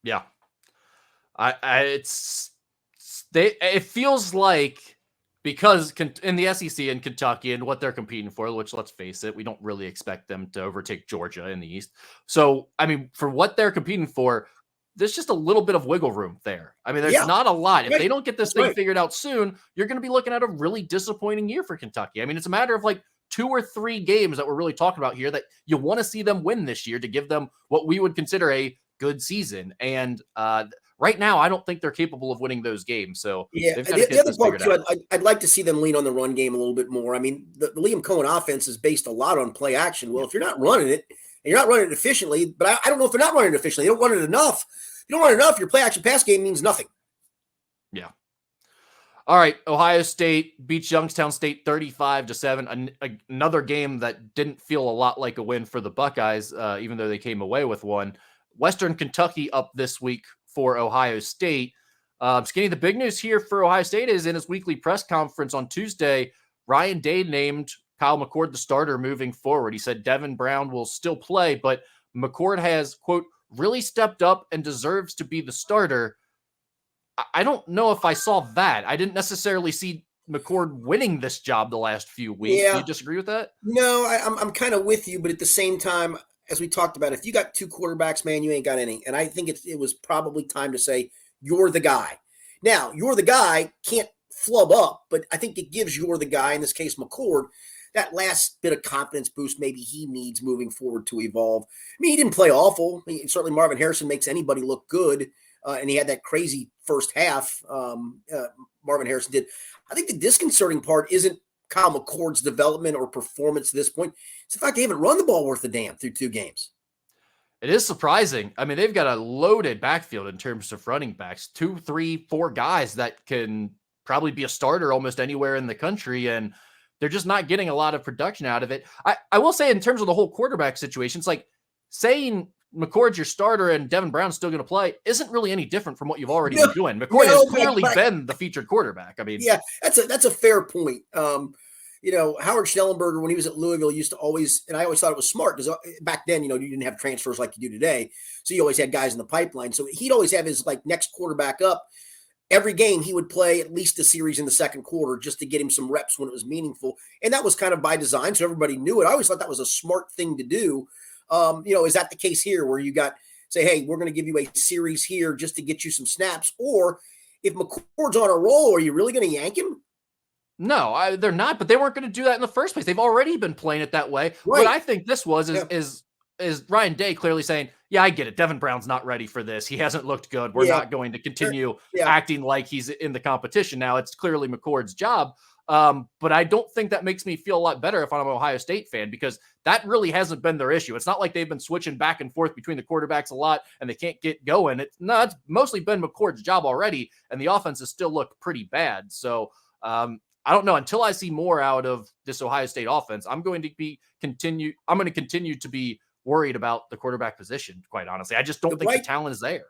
Yeah. It feels like, because in the SEC and Kentucky and what they're competing for, which, let's face it, we don't really expect them to overtake Georgia in the East. So, I mean, for what they're competing for, there's just a little bit of wiggle room there. I mean, there's not a lot. If they don't get this thing figured out soon, you're going to be looking at a really disappointing year for Kentucky. I mean, it's a matter of like 2 or 3 games that we're really talking about here that you want to see them win this year to give them what we would consider a good season. And right now, I don't think they're capable of winning those games. So the other part too, I'd like to see them lean on the run game a little bit more. I mean, the Liam Cohen offense is based a lot on play action. Well, if you're not running it, and you're not running it efficiently, but I don't know if they're not running it efficiently. They don't run it enough. If you don't run it enough, your play action pass game means nothing. Yeah. All right, Ohio State beats Youngstown State 35-7. Another game that didn't feel a lot like a win for the Buckeyes, even though they came away with one. Western Kentucky up this week for Ohio State. Skinny, the big news here for Ohio State is in his weekly press conference on Tuesday, Ryan Day named Kyle McCord the starter moving forward. He said Devin Brown will still play, but McCord has, quote, really stepped up and deserves to be the starter. I don't know if I saw that. I didn't necessarily see McCord winning this job the last few weeks. Yeah. Do you disagree with that? No, I'm kind of with you, but at the same time, as we talked about, if you got 2 quarterbacks, man, you ain't got any. And I think it was probably time to say, you're the guy. Now, you're the guy can't flub up, but I think it gives you're the guy, in this case, McCord, that last bit of confidence boost maybe he needs moving forward to evolve. I mean, he didn't play awful. Certainly Marvin Harrison makes anybody look good, and he had that crazy first half. Marvin Harrison did. I think the disconcerting part isn't Kyle McCord's development or performance at this point. It's the fact they haven't run the ball worth a damn through 2 games. It is surprising. I mean, they've got a loaded backfield in terms of running backs, 2, 3, 4 guys that can probably be a starter almost anywhere in the country, and they're just not getting a lot of production out of it. I will say, in terms of the whole quarterback situation, it's like saying McCord's your starter and Devin Brown's still going to play isn't really any different from what you've already been doing. McCord has clearly been the featured quarterback. I mean, yeah, that's a fair point. Howard Schnellenberger, when he was at Louisville, used to always, and I always thought it was smart because back then, you didn't have transfers like you do today. So you always had guys in the pipeline. So he'd always have his next quarterback up. Every game he would play at least a series in the second quarter just to get him some reps when it was meaningful. And that was kind of by design. So everybody knew it. I always thought that was a smart thing to do. Is that the case here where you say, hey, we're going to give you a series here just to get you some snaps? Or if McCord's on a roll, are you really going to yank him? No, they're not, but they weren't going to do that in the first place. They've already been playing it that way. Right. What I think this was is Ryan Day clearly saying, yeah, I get it. Devin Brown's not ready for this. He hasn't looked good. We're not going to continue acting like he's in the competition. Now it's clearly McCord's job. But I don't think that makes me feel a lot better if I'm an Ohio State fan, because that really hasn't been their issue. It's not like they've been switching back and forth between the quarterbacks a lot and they can't get going. It's mostly been McCord's job already, and the offense has still looked pretty bad. So I don't know. Until I see more out of this Ohio State offense, I'm going to continue to be worried about the quarterback position, quite honestly. I just don't think the talent is there.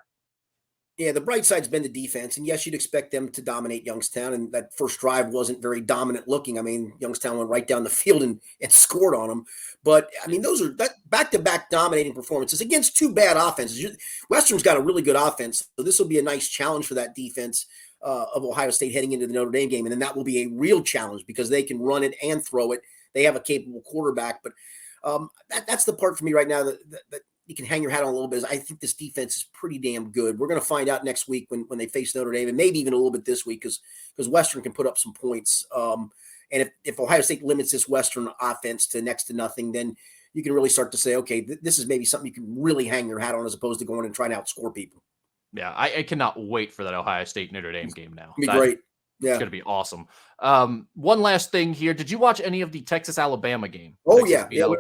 Yeah, the bright side's been the defense, and yes, you'd expect them to dominate Youngstown, and that first drive wasn't very dominant looking. I mean, Youngstown went right down the field and scored on them. But I mean, those are that back-to-back dominating performances against two bad offenses. Western's got a really good offense, so this will be a nice challenge for that defense of Ohio State heading into the Notre Dame game, and then that will be a real challenge because they can run it and throw it. They have a capable quarterback, but that's the part for me right now that you can hang your hat on a little bit. I think this defense is pretty damn good. We're going to find out next week when they face Notre Dame, and maybe even a little bit this week because Western can put up some points. And if Ohio State limits this Western offense to next to nothing, then you can really start to say, okay, this is maybe something you can really hang your hat on as opposed to going and trying to outscore people. Yeah, I cannot wait for that Ohio State Notre Dame game now. It'll be great. Yeah. It's going to be awesome. One last thing here. Did you watch any of the Texas-Alabama game? Oh, yeah. Yeah, we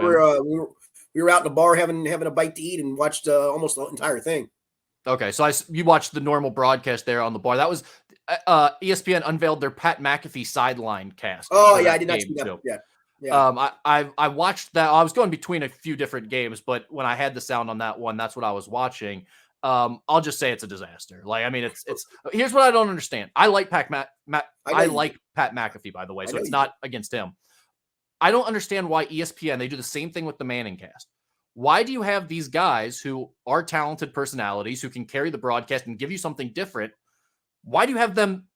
were out in the bar having a bite to eat and watched almost the entire thing. Okay, so you watched the normal broadcast there on the bar. That was ESPN unveiled their Pat McAfee sideline cast. Oh, yeah, I did not see that. So, yeah. I watched that. I was going between a few different games, but when I had the sound on that one, that's what I was watching. I'll just say it's a disaster. Like, I mean, it's here's what I don't understand. I like Pat McAfee, by the way, so it's not against him. I don't understand why ESPN, they do the same thing with the Manning cast. Why do you have these guys who are talented personalities who can carry the broadcast and give you something different? Why do you have them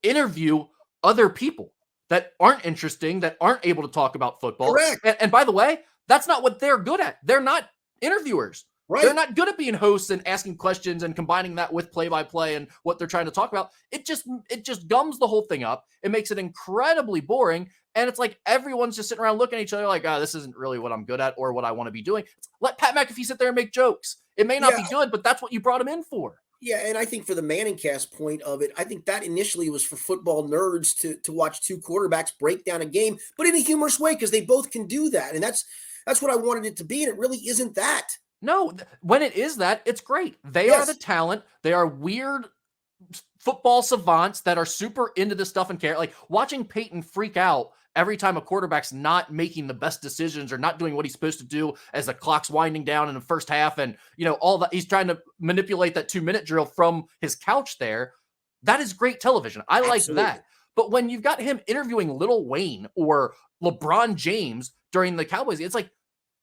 interview other people that aren't interesting, that aren't able to talk about football? Correct. And by the way, that's not what they're good at. They're not interviewers. Right. They're not good at being hosts and asking questions and combining that with play-by-play and what they're trying to talk about. It just gums the whole thing up. It makes it incredibly boring. And it's like everyone's just sitting around looking at each other like, this isn't really what I'm good at or what I want to be doing. Let Pat McAfee sit there and make jokes. It may not be good, but that's what you brought him in for. Yeah, and I think for the Manning cast point of it, I think that initially was for football nerds to watch two quarterbacks break down a game, but in a humorous way because they both can do that. And that's what I wanted it to be, and it really isn't that. No, when it is that, it's great. They are the talent. They are weird football savants that are super into this stuff and care. Like watching Peyton freak out every time a quarterback's not making the best decisions or not doing what he's supposed to do as the clock's winding down in the first half. And, all that he's trying to manipulate that 2-minute drill from his couch there. That is great television. I like that. But when you've got him interviewing Lil Wayne or LeBron James during the Cowboys, it's like,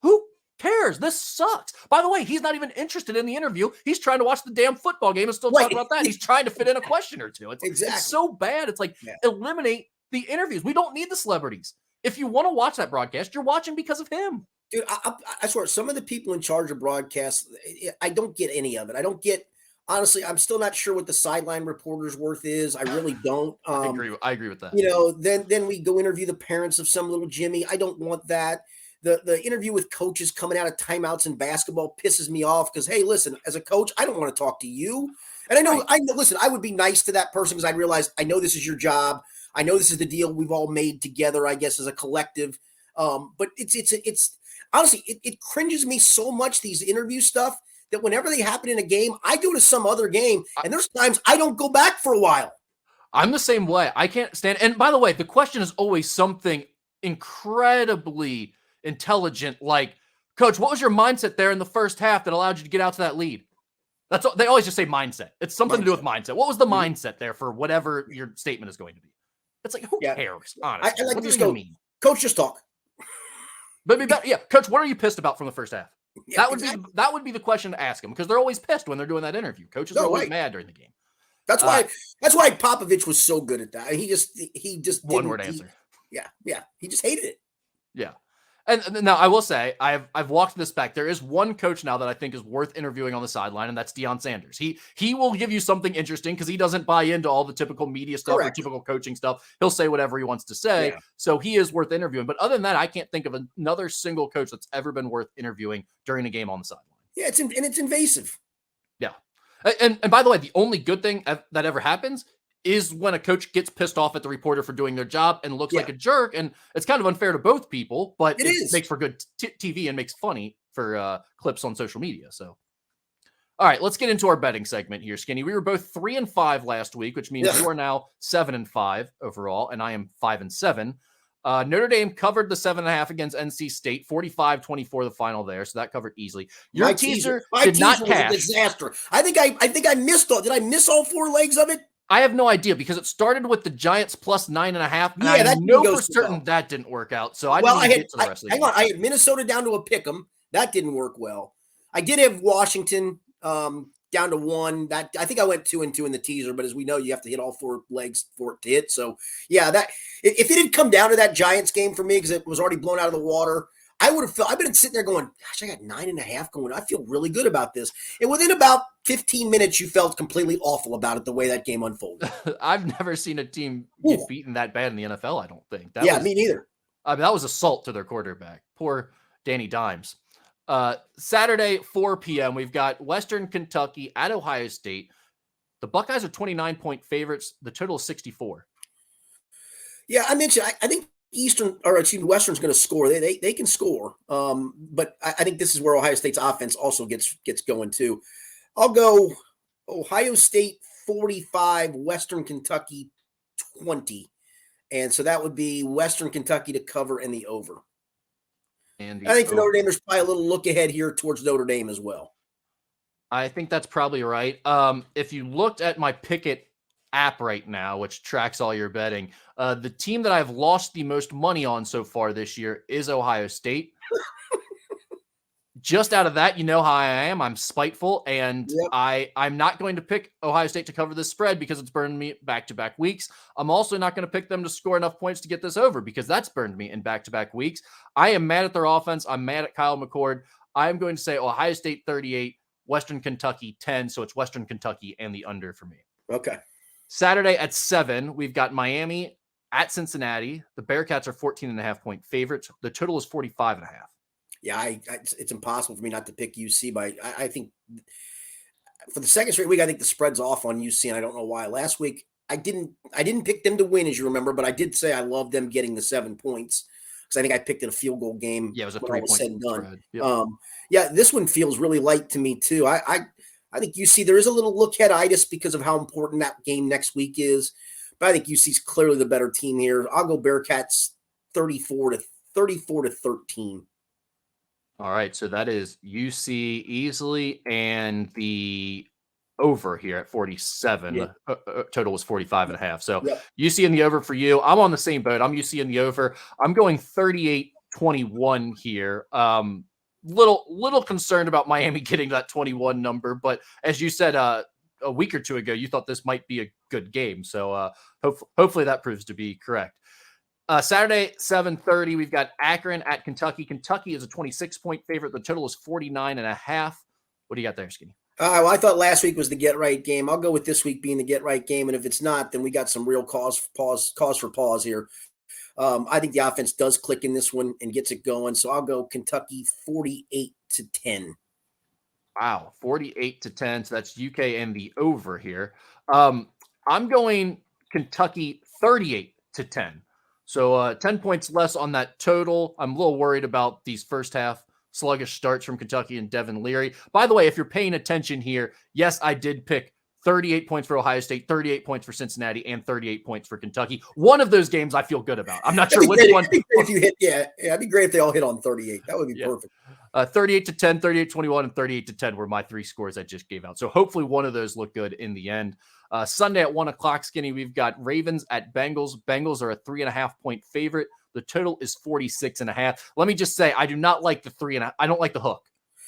who cares? This sucks. By the way, he's not even interested in the interview. He's trying to watch the damn football game and still talk about that. He's trying to fit in a question or two. It's so bad. It's like, eliminate the interviews. We don't need the celebrities. If you want to watch that broadcast, you're watching because of him. Dude, I swear, some of the people in charge of broadcasts, I don't get any of it. I don't get, honestly, I'm still not sure what the sideline reporter's worth is. I really don't. I agree with that. Then we go interview the parents of some little Jimmy. I don't want that. The interview with coaches coming out of timeouts in basketball pisses me off because, hey, listen, as a coach, I don't want to talk to you. And I know, listen, I would be nice to that person because I realize I know this is your job. I know this is the deal we've all made together, I guess, as a collective. But it's honestly, it cringes me so much, these interview stuff, that whenever they happen in a game, I go to some other game, and there's times I don't go back for a while. I'm the same way. I can't stand. And by the way, the question is always something incredibly intelligent, like, Coach, what was your mindset there in the first half that allowed you to get out to that lead? That's all, they always just say mindset. It's something to do with mindset. What was the mindset there for whatever your statement is going to be? It's like, who cares? Honestly, what does it mean? Coach, just talk. But Coach, what are you pissed about from the first half? Yeah, that would be the question to ask him because they're always pissed when they're doing that interview. Coaches are always mad during the game. That's why Popovich was so good at that. He just one word answer. He just hated it. Yeah. And now I will say I've walked this back. There is one coach now that I think is worth interviewing on the sideline, and that's Deion Sanders. He will give you something interesting because he doesn't buy into all the typical media stuff or typical coaching stuff. He'll say whatever he wants to say. Yeah. So he is worth interviewing. But other than that, I can't think of another single coach that's ever been worth interviewing during a game on the sideline. Yeah, it's invasive. Yeah. And by the way, the only good thing that ever happens is when a coach gets pissed off at the reporter for doing their job and looks like a jerk. And it's kind of unfair to both people, but it makes for good TV and makes funny for clips on social media. So, all right, let's get into our betting segment here, Skinny. We were both 3-5 last week, which means you are now 7-5 overall, and I am 5-7. Notre Dame covered the 7.5 against NC State, 45-24 the final there, so that covered easily. My teaser did not cash. Was a disaster. I think I missed all. Did I miss all 4 legs of it? I have no idea because it started with the Giants plus 9.5, and I know for certain that didn't work out. So I didn't get to the rest of the game. I had Minnesota down to a pick'em. That didn't work well. I did have Washington down to 1. That I think I went 2-2 in the teaser, but as we know, you have to hit all 4 legs for it to hit. So yeah, that if it had come down to that Giants game for me because it was already blown out of the water, I would have felt. I've been sitting there going, "Gosh, I got 9.5 going. I feel really good about this." And within about 15 minutes, you felt completely awful about it the way that game unfolded. I've never seen a team get beaten that bad in the NFL. I don't think. Me neither. I mean, that was assault to their quarterback. Poor Danny Dimes. Saturday, 4 p.m., we've got Western Kentucky at Ohio State. The Buckeyes are 29-point favorites. The total is 64. Yeah, I mentioned, I think Western's going to score. They can score. But I think this is where Ohio State's offense also gets going too. I'll go Ohio State 45, Western Kentucky 20. And so that would be Western Kentucky to cover and the over. And I think for Notre Dame, there's probably a little look ahead here towards Notre Dame as well. I think that's probably right. If you looked at my Pickett app right now, which tracks all your betting, the team that I've lost the most money on so far this year is Ohio State. Just out of that, you know how I am. I'm spiteful, and I'm not going to pick Ohio State to cover this spread because it's burned me back-to-back weeks. I'm also not going to pick them to score enough points to get this over because that's burned me in back-to-back weeks. I am mad at their offense. I'm mad at Kyle McCord. I'm going to say Ohio State 38, Western Kentucky 10, so it's Western Kentucky and the under for me. Okay. Saturday at 7, we've got Miami at Cincinnati. The Bearcats are 14.5-point favorites. The total is 45.5. Yeah, it's impossible for me not to pick UC. But I think for the second straight week, I think the spread's off on UC, and I don't know why. Last week, I didn't pick them to win, as you remember, but I did say I love them getting the 7 points because I think I picked it a field goal game. Yeah, it was a 3-point said and done. Yep. This one feels really light to me too. I think UC there is a little look aheaditis because of how important that game next week is, but I think UC's clearly the better team here. I'll go Bearcats 34 to 13. All right, so that is UC easily, and the over here at 47. Yeah. Total was 45.5. So UC in the over for you. I'm on the same boat. I'm UC in the over. I'm going 38-21 here. Little concerned about Miami getting that 21 number, but as you said a week or two ago, you thought this might be a good game. So hopefully that proves to be correct. Saturday, 7:30, we've got Akron at Kentucky. Kentucky is a 26-point favorite. The total is 49.5. What do you got there, Skinny? Well, I thought last week was the get-right game. I'll go with this week being the get-right game, and if it's not, then we got some real cause for pause here. I think the offense does click in this one and gets it going, so I'll go Kentucky 48-10. Wow, 48-10. So that's UK and the over here. I'm going Kentucky 38-10. So 10 points less on that total. I'm a little worried about these first half sluggish starts from Kentucky and Devin Leary. By the way, if you're paying attention here, yes, I did pick 38 points for Ohio State, 38 points for Cincinnati, and 38 points for Kentucky. One of those games I feel good about. I'm not sure which one. If you hit, it'd be great if they all hit on 38. That would be perfect. 38-10, 38-21, and 38-10 were my 3 scores I just gave out. So hopefully one of those look good in the end. Sunday at 1 o'clock, Skinny, we've got Ravens at Bengals. Bengals are a 3.5-point favorite. The total is 46.5. Let me just say, I do not like the 3.5. I don't like the hook.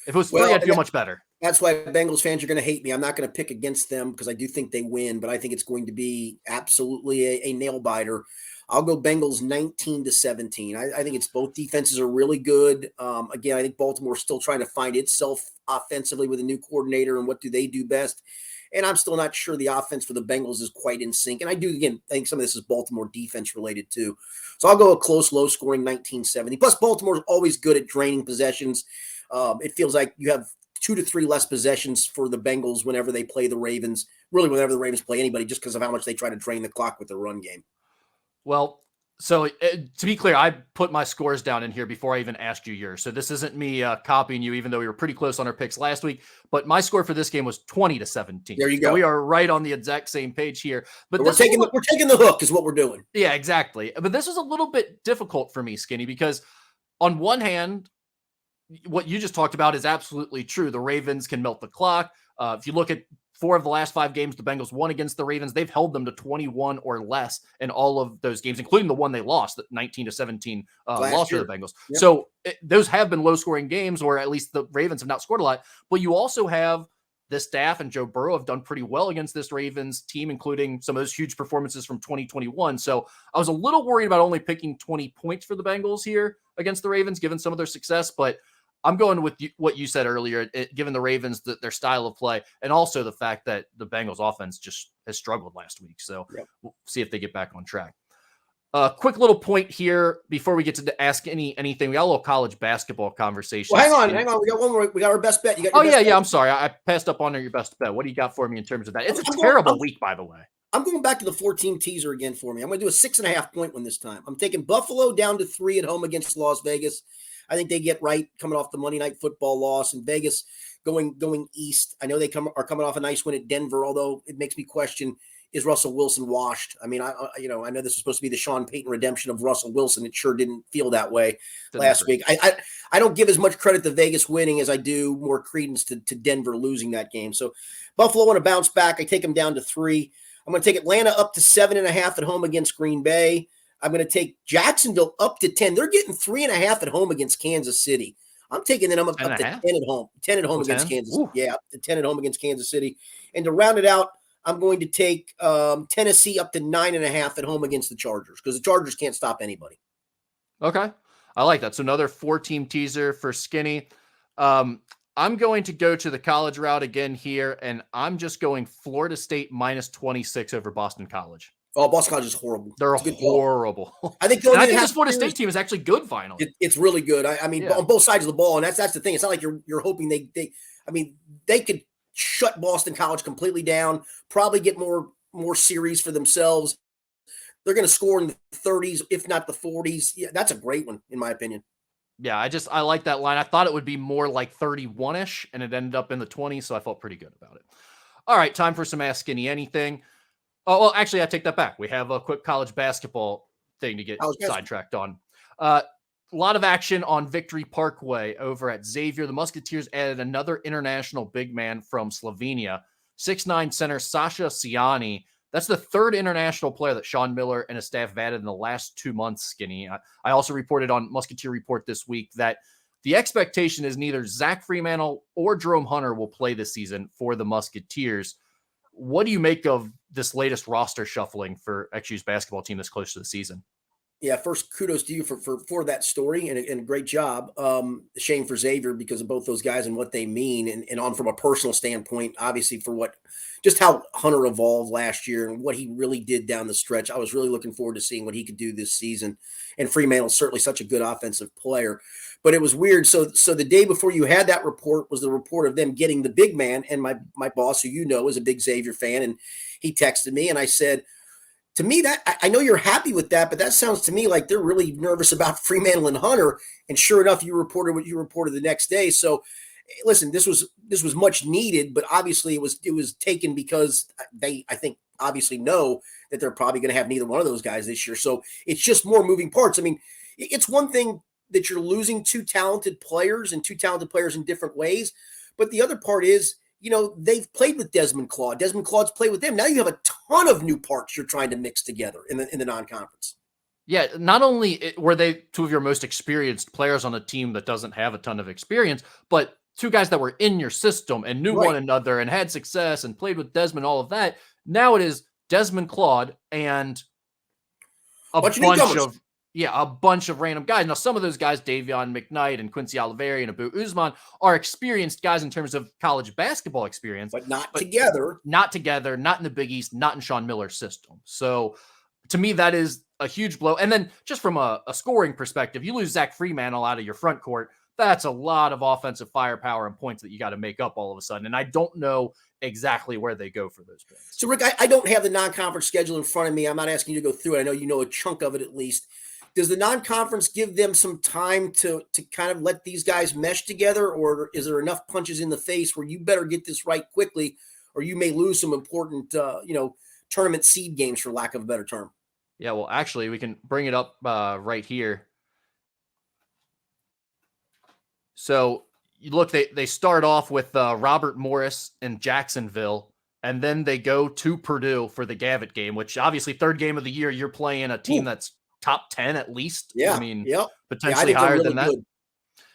If it was 3, I'd feel much better. That's why Bengals fans are going to hate me. I'm not going to pick against them because I do think they win, but I think it's going to be absolutely a nail biter. I'll go Bengals 19-17. I think it's both defenses are really good. Again, I think Baltimore's still trying to find itself offensively with a new coordinator and what do they do best. And I'm still not sure the offense for the Bengals is quite in sync. And I think some of this is Baltimore defense related too. So I'll go a close, low-scoring 19-17. Plus, Baltimore's always good at draining possessions. It feels like you have 2 to 3 less possessions for the Bengals whenever they play the Ravens, really whenever the Ravens play anybody, just because of how much they try to drain the clock with their run game. Well, So to be clear, I put my scores down in here before I even asked you yours. So this isn't me copying you, even though we were pretty close on our picks last week. But my score for this game was 20-17. There you go. So we are right on the exact same page here. But we're taking the hook is what we're doing. Yeah, exactly. But this was a little bit difficult for me, Skinny, because on one hand, what you just talked about is absolutely true. The Ravens can melt the clock. If you look at 4 of the last 5 games the Bengals won against the Ravens, they've held them to 21 or less in all of those games, including the one they lost, the 19-17 loss to the Bengals. Yep. So those have been low-scoring games, or at least the Ravens have not scored a lot. But you also have this staff and Joe Burrow have done pretty well against this Ravens team, including some of those huge performances from 2021. So I was a little worried about only picking 20 points for the Bengals here against the Ravens, given some of their success. But I'm going with what you said earlier, given the Ravens, their style of play, and also the fact that the Bengals offense just has struggled last week. So We'll see if they get back on track. Quick little point here before we get to ask anything. We got a little college basketball conversation. Well, hang on. We got one more. We got our best bet. You got bet? I'm sorry. I passed up on your best bet. What do you got for me in terms of that? It's a terrible week, by the way. I'm going back to the 4-team teaser again for me. I'm going to do a 6.5 point one this time. I'm taking Buffalo down to 3 at home against Las Vegas. I think they get right coming off the Monday Night Football loss, and Vegas going east. I know they are coming off a nice win at Denver, although it makes me question, is Russell Wilson washed? I mean, I know this was supposed to be the Sean Payton redemption of Russell Wilson. It sure didn't feel that way last week. I don't give as much credit to Vegas winning as I do more credence to Denver losing that game. So Buffalo want to bounce back. I take them down to 3. I'm going to take Atlanta up to 7.5 at home against Green Bay. I'm going to take Jacksonville up to 10. They're getting 3.5 at home against Kansas City. I'm taking them up to 10 at home. 10 at home against Kansas. Ooh. Yeah, up to 10 at home against Kansas City. And to round it out, I'm going to take Tennessee up to 9.5 at home against the Chargers, because the Chargers can't stop anybody. Okay. I like that. So another 4-team teaser for Skinny. I'm going to go to the college route again here, and I'm just going Florida State minus 26 over Boston College. Oh, Boston College is horrible. They're horrible. I think this Florida State team is actually good finally. It's really good. I mean, on both sides of the ball, and that's the thing. It's not like you're hoping they could shut Boston College completely down, probably get more series for themselves. They're going to score in the 30s, if not the 40s. Yeah, that's a great one, in my opinion. Yeah, I like that line. I thought it would be more like 31-ish, and it ended up in the 20s, so I felt pretty good about it. All right, time for some Ask Skinny Anything. Oh, well, actually, I take that back. We have a quick college basketball thing to get sidetracked on. A lot of action on Victory Parkway over at Xavier. The Musketeers added another international big man from Slovenia, 6'9" center Sasha Ciani. That's the 3rd international player that Sean Miller and his staff have added in the last 2 months, Skinny. I also reported on Musketeer Report this week that the expectation is neither Zach Freemantle or Jerome Hunter will play this season for the Musketeers. What do you make of this latest roster shuffling for XU's basketball team this close to the season? Yeah, first, kudos to you for that story and a great job. Shame for Xavier because of both those guys and what they mean. And on from a personal standpoint, obviously just how Hunter evolved last year and what he really did down the stretch. I was really looking forward to seeing what he could do this season. And Fremantle's certainly such a good offensive player. But it was weird. So the day before you had that report was the report of them getting the big man. And my boss, who you know is a big Xavier fan, and he texted me and I said, to me, that I know you're happy with that, but that sounds to me like they're really nervous about Freemantle and Hunter. And sure enough, you reported what you reported the next day. So listen, this was much needed, but obviously it was taken because they, I think, obviously know that they're probably going to have neither one of those guys this year. So it's just more moving parts. I mean, it's one thing that you're losing 2 talented players in different ways, but the other part is, they've played with Desmond Claude. Desmond Claude's played with them. Now you have a ton of new parts you're trying to mix together in the non-conference. Yeah, not only were they 2 of your most experienced players on a team that doesn't have a ton of experience, but 2 guys that were in your system and knew one another and had success and played with Desmond, all of that. Now it is Desmond Claude and a bunch of random guys. Now, some of those guys, Davion McKnight and Quincy Oliveri and Abu Usman, are experienced guys in terms of college basketball experience. But not together. Not together, not in the Big East, not in Sean Miller's system. So, to me, that is a huge blow. And then, just from a scoring perspective, you lose Zach Freemantle out of your front court. that's a lot of offensive firepower and points that you got to make up all of a sudden. And I don't know exactly where they go for those points. So, Rick, I don't have the non-conference schedule in front of me. I'm not asking you to go through it. I know you know a chunk of it at least. Does the non-conference give them some time to kind of let these guys mesh together, or is there enough punches in the face where you better get this right quickly, or you may lose some important, tournament seed games, for lack of a better term? Yeah, well, actually, we can bring it up right here. So you look, they start off with Robert Morris in Jacksonville, and then they go to Purdue for the Gavitt game, which obviously third game of the year, you're playing a team that's top 10 at least. Yeah. I mean, yep. potentially higher really than that. Good.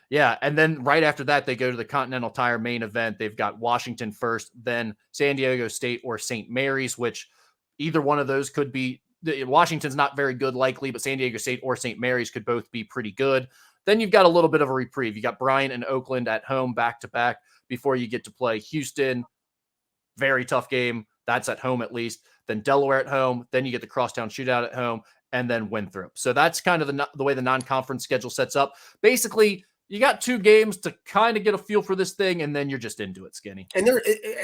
Yeah. And then right after that, they go to the Continental Tire main event. They've got Washington first, then San Diego State or St. Mary's, which either one of those could be. Washington's not very good likely, but San Diego State or St. Mary's could both be pretty good. Then you've got a little bit of a reprieve. You got Bryant and Oakland at home back-to-back before you get to play Houston. Very tough game. That's at home at least. Then Delaware at home. Then you get the Crosstown Shootout at home, and then Winthrop. So that's kind of the way the non-conference schedule sets up. Basically, you got 2 games to kind of get a feel for this thing, and then you're just into it, Skinny. And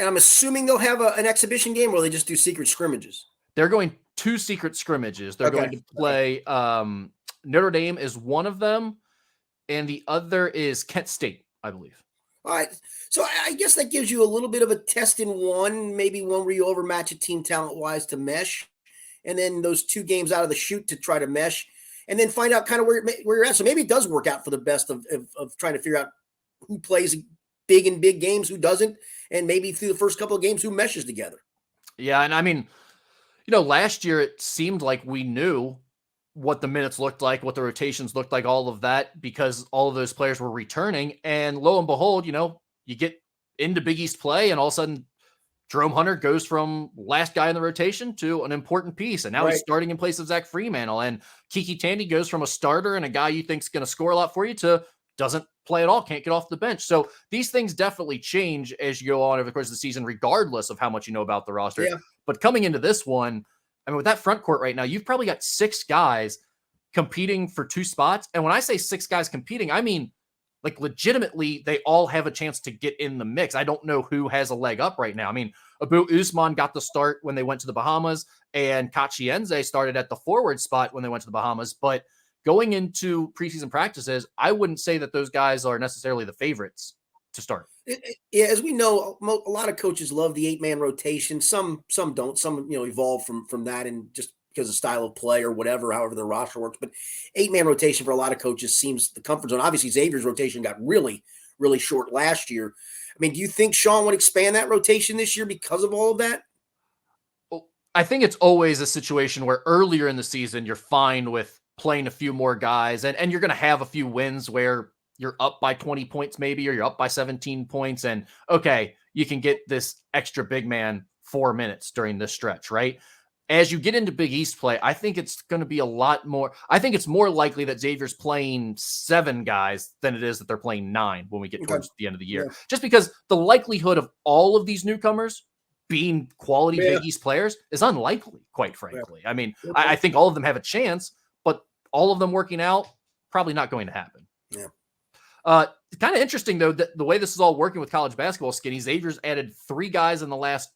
I'm assuming they'll have an exhibition game, or they just do secret scrimmages? They're going 2 secret scrimmages. They're going to play Notre Dame is one of them, and the other is Kent State, I believe. All right. So I guess that gives you a little bit of a test in one, maybe one where you overmatch a team talent-wise to mesh, and then those 2 games out of the chute to try to mesh, and then find out kind of where you're at. So maybe it does work out for the best of trying to figure out who plays big in big games, who doesn't, and maybe through the first couple of games, who meshes together. Yeah, and I mean, last year it seemed like we knew what the minutes looked like, what the rotations looked like, all of that, because all of those players were returning. And lo and behold, you get into Big East play, and all of a sudden Jerome Hunter goes from last guy in the rotation to an important piece. And now he's starting in place of Zach Freemantle. And Kiki Tandy goes from a starter and a guy you think's going to score a lot for you to doesn't play at all, can't get off the bench. So these things definitely change as you go on over the course of the season, regardless of how much you know about the roster. Yeah. But coming into this one, I mean, with that front court right now, you've probably got 6 guys competing for 2 spots. And when I say 6 guys competing, I mean, like, legitimately, they all have a chance to get in the mix. I don't know who has a leg up right now. I mean, Abu Usman got the start when they went to the Bahamas, and Kachienze started at the forward spot when they went to the Bahamas. But going into preseason practices, I wouldn't say that those guys are necessarily the favorites to start. Yeah, as we know, a lot of coaches love the 8-man rotation. Some don't. Some evolve from that, and just because of style of play or whatever, however the roster works. But 8-man rotation for a lot of coaches seems the comfort zone. Obviously, Xavier's rotation got really, really short last year. I mean, do you think Sean would expand that rotation this year because of all of that? Well, I think it's always a situation where earlier in the season, you're fine with playing a few more guys, and you're going to have a few wins where you're up by 20 points maybe, or you're up by 17 points. And okay, you can get this extra big man 4 minutes during this stretch, right? As you get into Big East play, I think it's going to be a lot more. I think it's more likely that Xavier's playing 7 guys than it is that they're playing 9 when we get towards the end of the year. Yeah. Just because the likelihood of all of these newcomers being quality Big East players is unlikely, quite frankly. I mean, I think all of them have a chance, but all of them working out, probably not going to happen. Yeah. Kind of interesting, though, that the way this is all working with college basketball, Skinny. Xavier's added 3 guys in the last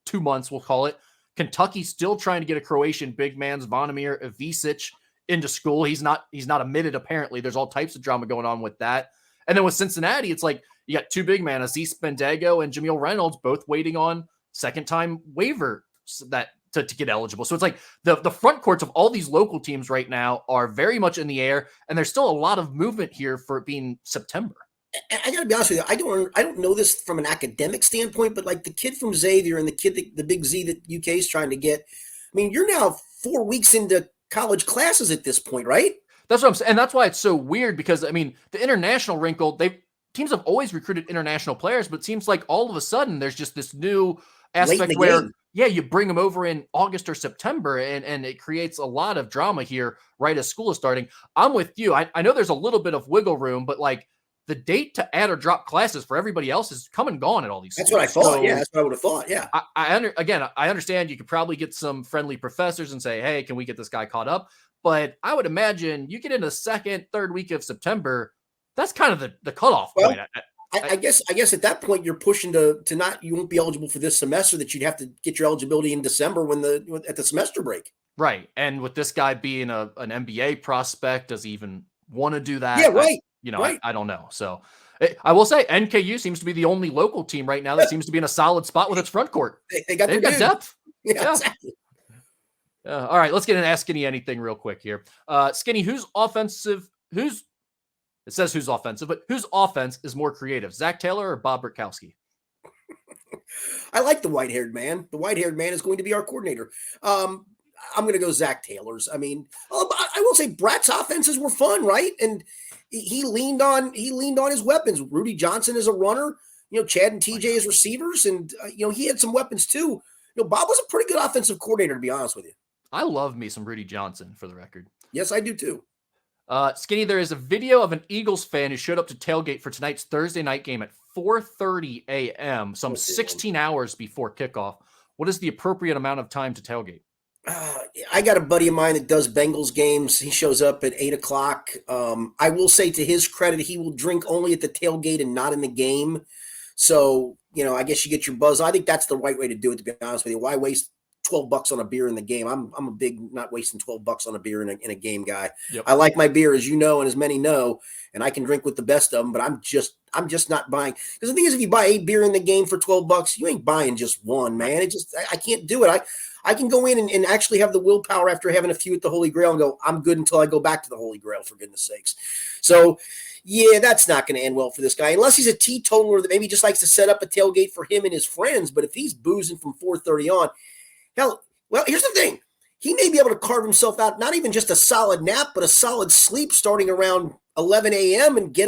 2 months, we'll call it. Kentucky's still trying to get a Croatian big man, Zvonimir Ivisic, into school. He's not admitted, apparently. There's all types of drama going on with that. And then with Cincinnati, it's like you got 2 big men, Aziz Bendago and Jameel Reynolds, both waiting on second-time waiver to get eligible. So it's like the front courts of all these local teams right now are very much in the air, and there's still a lot of movement here for it being September. I got to be honest with you. I don't know this from an academic standpoint, but like the kid from Xavier and the kid, the big Z that UK is trying to get. I mean, you're now 4 weeks into college classes at this point, right? That's what I'm saying. And that's why it's so weird, because I mean, the international wrinkle, teams have always recruited international players, but it seems like all of a sudden there's just this new aspect where, you bring them over in August or September, and it creates a lot of drama here right as school is starting. I'm with you. I know there's a little bit of wiggle room, but like, the date to add or drop classes for everybody else is come and gone at all these schools. That's what I thought. So, that's what I would have thought. Yeah. I understand you could probably get some friendly professors and say, hey, can we get this guy caught up? But I would imagine you get into the 2nd, 3rd week of September, That's kind of the cutoff point. I guess at that point you're pushing to not, you won't be eligible for this semester, that you'd have to get your eligibility in December at the semester break. Right. And with this guy being an NBA prospect, does he even want to do that? Yeah, right. I don't know. So I will say NKU seems to be the only local team right now that seems to be in a solid spot with its front court. They've got depth. Yeah, exactly. All right, let's get into Ask Skinny Anything real quick here. Skinny, whose offense is more creative, Zach Taylor or Bob Rutkowski? I like the white-haired man. The white-haired man is going to be our coordinator. I'm going to go Zach Taylor's. I mean, I will say Brat's offenses were fun, right? And he leaned on his weapons. Rudy Johnson is a runner. Chad and TJ as receivers, and he had some weapons too. Bob was a pretty good offensive coordinator, to be honest with you. I love me some Rudy Johnson, for the record. Yes, I do too. Skinny, there is a video of an Eagles fan who showed up to tailgate for tonight's Thursday night game at 4:30 a.m., some 16 hours before kickoff. What is the appropriate amount of time to tailgate? I got a buddy of mine that does Bengals games. He shows up at 8 o'clock. I will say, to his credit, he will drink only at the tailgate and not in the game. So, I guess you get your buzz. I think that's the right way to do it, to be honest with you. Why waste $12 on a beer in the game? I'm a big not wasting $12 on a beer in a game guy. Yep. I like my beer, as you know, and as many know, and I can drink with the best of them, but I'm just not buying. Because the thing is, if you buy a beer in the game for $12, you ain't buying just one, man. I can't do it. I can go in and actually have the willpower after having a few at the Holy Grail and go, I'm good until I go back to the Holy Grail, for goodness sakes. So, yeah, that's not going to end well for this guy, unless he's a teetotaler that maybe just likes to set up a tailgate for him and his friends. But if he's boozing from 4:30 on, hell, well, here's the thing. He may be able to carve himself out, not even just a solid nap, but a solid sleep starting around 11 a.m. and get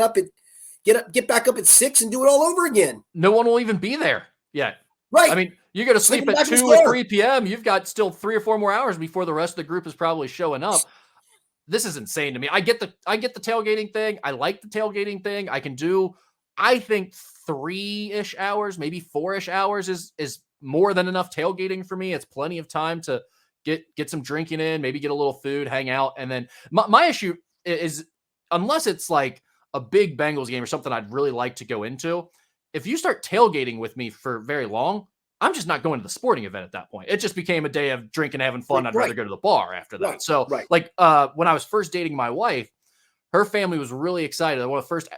back up at 6 and do it all over again. No one will even be there yet. Right. I mean, you go to sleep at 2 or 3 p.m. You've got still 3 or 4 more hours before the rest of the group is probably showing up. This is insane to me. I get the tailgating thing. I like the tailgating thing. I can do, I think 3-ish hours, maybe 4-ish hours is more than enough tailgating for me. It's plenty of time to get some drinking in, maybe get a little food, hang out. And then my issue is, unless it's like a big Bengals game or something I'd really like to go into, if you start tailgating with me for very long, I'm just not going to the sporting event at that point. It just became a day of drinking, having fun. I'd rather go to the bar after that. Right. So when I was first dating my wife, her family was really excited. One of the first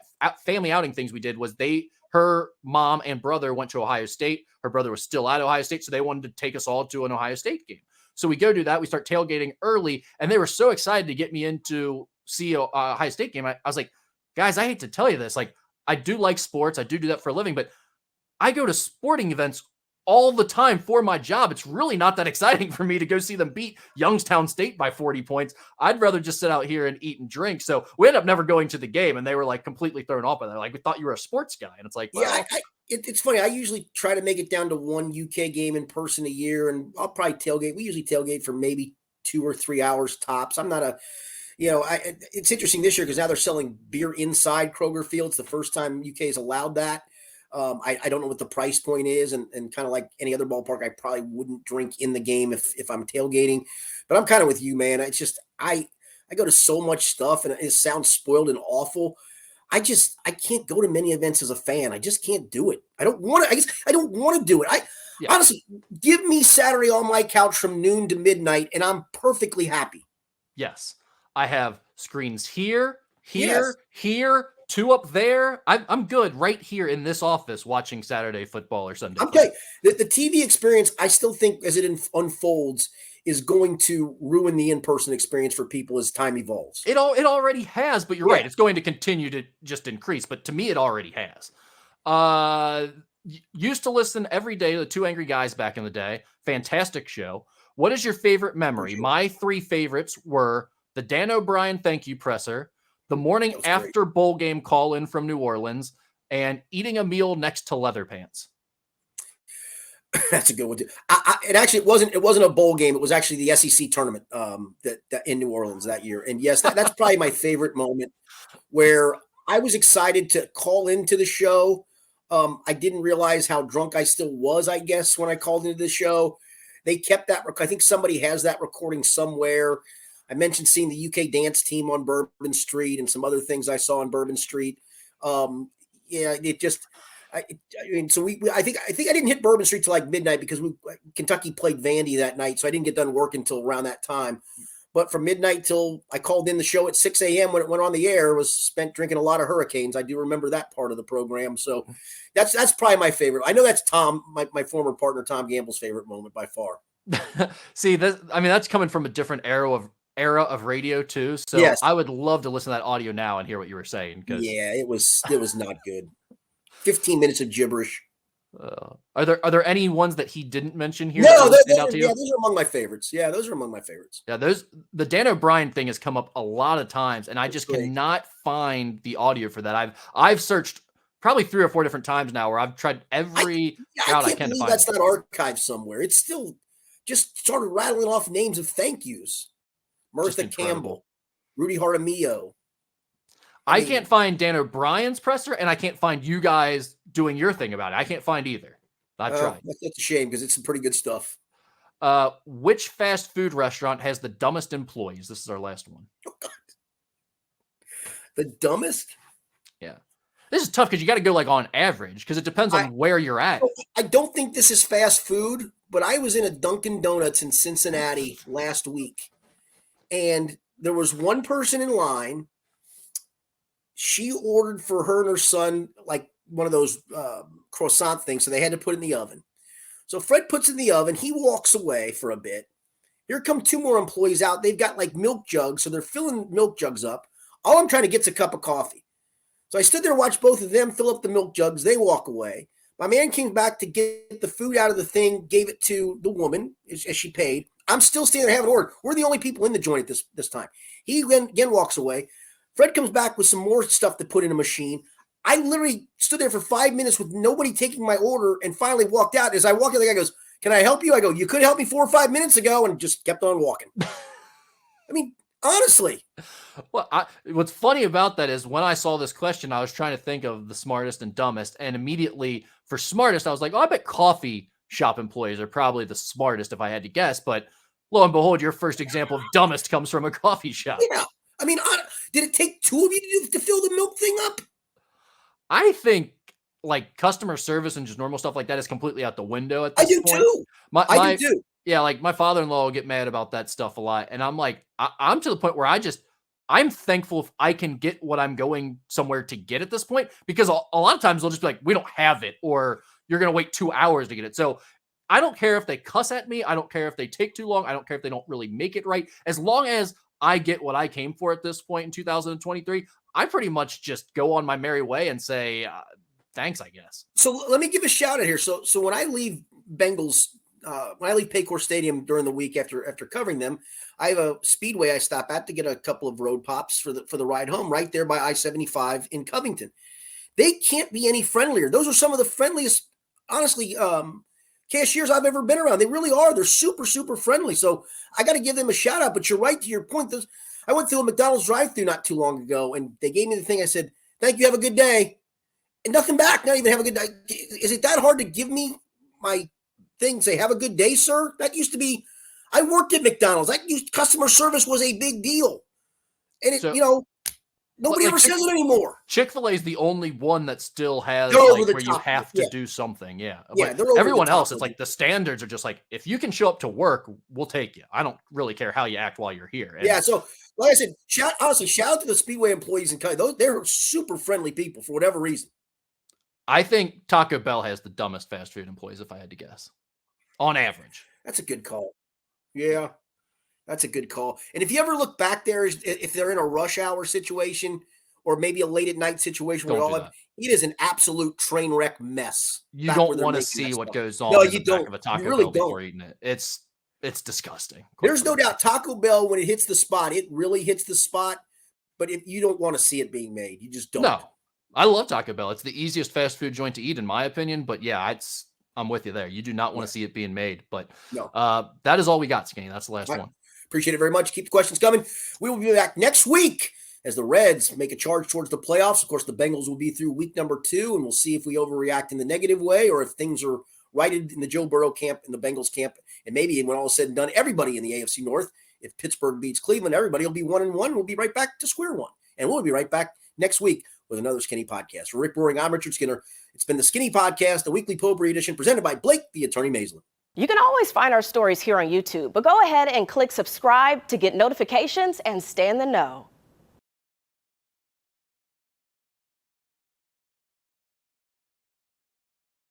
family outing things we did was her mom and brother went to Ohio State. Her brother was still at Ohio State, so they wanted to take us all to an Ohio State game. So we go do that. We start tailgating early, and they were so excited to get me in to see a Ohio State game. I was like, guys, I hate to tell you this. Like, I do like sports. I do that for a living, but I go to sporting events all the time for my job. It's really not that exciting for me to go see them beat Youngstown State by 40 points. I'd rather just sit out here and eat and drink. So we ended up never going to the game, and they were like completely thrown off by that. Like, we thought you were a sports guy. And it's like, well, yeah, it's funny. I usually try to make it down to one UK game in person a year, and I'll probably tailgate. We usually tailgate for maybe 2 or 3 hours tops. I'm not a, it's interesting this year because now they're selling beer inside Kroger Field. It's the first time UK has allowed that. I don't know what the price point is, and kind of like any other ballpark, I probably wouldn't drink in the game if I'm tailgating. But I'm kind of with you, man. It's just I go to so much stuff, and it sounds spoiled and awful. I can't go to many events as a fan. I just can't do it. I don't want to. I don't want to do it. Honestly, give me Saturday on my couch from noon to midnight, and I'm perfectly happy. Yes, I have screens here, here, 2 up there. I'm good right here in this office watching Saturday football or Sunday. Okay, the TV experience, I still think, as it unfolds, is going to ruin the in-person experience for people as time evolves. It already has, but you're right. It's going to continue to just increase. But to me, it already has. Used to listen every day to the Two Angry Guys back in the day. Fantastic show. What is your favorite memory? My 3 favorites were the Dan O'Brien thank you presser, the morning after bowl game call in from New Orleans, and eating a meal next to Leather Pants. That's a good one too. It wasn't a bowl game. It was actually the SEC tournament that in New Orleans that year. And yes, that's probably my favorite moment, where I was excited to call into the show. I didn't realize how drunk I still was, I guess, when I called into the show. They kept that. I think somebody has that recording somewhere. I mentioned seeing the UK dance team on Bourbon Street and some other things I saw on Bourbon Street. Yeah, it just. I mean, so I think I didn't hit Bourbon Street till like midnight because Kentucky played Vandy that night, so I didn't get done working until around that time. But from midnight till I called in the show at 6 a.m. when it went on the air was spent drinking a lot of Hurricanes. I do remember that part of the program. So that's probably my favorite. I know that's Tom, my former partner, Tom Gamble's favorite moment by far. See, that's coming from a different era of radio too. So yes. I would love to listen to that audio now and hear what you were saying. Yeah, it was not good. 15 minutes of gibberish. Are there any ones that he didn't mention here? No, those are among my favorites. Yeah, those are among my favorites. Yeah, the Dan O'Brien thing has come up a lot of times, and I just cannot find the audio for that. I've searched probably 3 or 4 different times now, where I've tried every route I can to find. That's not archived somewhere. It's still just started rattling off names of thank yous. Martha Campbell, Rudy Jaramillo. I can't find Dan O'Brien's presser, and I can't find you guys doing your thing about it. I can't find either. I've tried. That's a shame because it's some pretty good stuff. Which fast food restaurant has the dumbest employees? This is our last one. Oh, God. The dumbest? Yeah. This is tough because you got to go like on average because it depends on where you're at. I don't think this is fast food, but I was in a Dunkin' Donuts in Cincinnati last week, and there was one person in line. She ordered for her and her son like one of those croissant things, so they had to put it in the oven. So Fred puts it in the oven. He walks away for a bit. Here come 2 more employees out. They've got like milk jugs, so they're filling milk jugs up. All I'm trying to get is a cup of coffee. So I stood there and watched both of them fill up the milk jugs. They walk away. My man came back to get the food out of the thing, gave it to the woman as she paid. I'm still standing there having an order. We're the only people in the joint at this time. He again walks away. Fred comes back with some more stuff to put in a machine. I literally stood there for 5 minutes with nobody taking my order and finally walked out. As I walked out, the guy goes, "Can I help you?" I go, "You could help me 4 or 5 minutes ago," and just kept on walking. I mean, honestly. Well, what's funny about that is when I saw this question, I was trying to think of the smartest and dumbest. And immediately for smartest, I was like, I bet coffee shop employees are probably the smartest if I had to guess. But lo and behold, your first example of dumbest comes from a coffee shop. Yeah. I mean, did it take 2 of you to fill the milk thing up? I think like customer service and just normal stuff like that is completely out the window at this point. I do too. Yeah, like my father-in-law will get mad about that stuff a lot. And I'm like, I'm to the point where I'm thankful if I can get what I'm going somewhere to get at this point, because a lot of times they'll just be like, we don't have it, or you're going to wait 2 hours to get it. So I don't care if they cuss at me. I don't care if they take too long. I don't care if they don't really make it right. As long as I get what I came for at this point in 2023, I pretty much just go on my merry way and say, thanks, I guess. So let me give a shout out here. So when I leave Bengals, when I leave Paycor Stadium during the week after covering them, I have a speedway I stop at to get a couple of road pops for the ride home right there by I-75 in Covington. They can't be any friendlier. Those are some of the friendliest, honestly, cashiers I've ever been around. They really are. They're super, super friendly. So I got to give them a shout out. But you're right to your point. I went through a McDonald's drive-thru not too long ago, and they gave me the thing. I said, "Thank you. Have a good day." And nothing back. Not even have a good day. Is it that hard to give me my thing? Say, "Have a good day, sir." That used to be. I worked at McDonald's. Customer service was a big deal, and nobody ever says it anymore. Chick-fil-A is the only one that still has where you have to do something. Yeah. Everyone else, it's like the standards are just like, if you can show up to work, we'll take you. I don't really care how you act while you're here. And so like I said, shout out to the Speedway employees in Cali. They're super friendly people for whatever reason. I think Taco Bell has the dumbest fast food employees, if I had to guess, on average. That's a good call. Yeah. That's a good call. And if you ever look back there, if they're in a rush hour situation or maybe a late at night situation, it is an absolute train wreck mess. You don't want to see what goes on in the back of a Taco Bell before eating it. It's disgusting. There's no doubt Taco Bell, when it hits the spot, it really hits the spot. But if you don't want to see it being made, you just don't. No, I love Taco Bell. It's the easiest fast food joint to eat, in my opinion. But yeah, I'm with you there. You do not want to see it being made. But that is all we got, Skinny. That's the last one. Appreciate it very much. Keep the questions coming. We will be back next week as the Reds make a charge towards the playoffs. Of course, the Bengals will be through week number 2, and we'll see if we overreact in the negative way or if things are righted in the Joe Burrow camp and the Bengals camp. And maybe when all is said and done, everybody in the AFC North, if Pittsburgh beats Cleveland, everybody will be 1-1. We'll be right back to square one. And we'll be right back next week with with another Skinny podcast. For Rick Broering, I'm Richard Skinner. It's been the Skinny Podcast, the weekly potpourri edition presented by Blake, the Attorney Maislin. You can always find our stories here on YouTube, but go ahead and click subscribe to get notifications and stay in the know.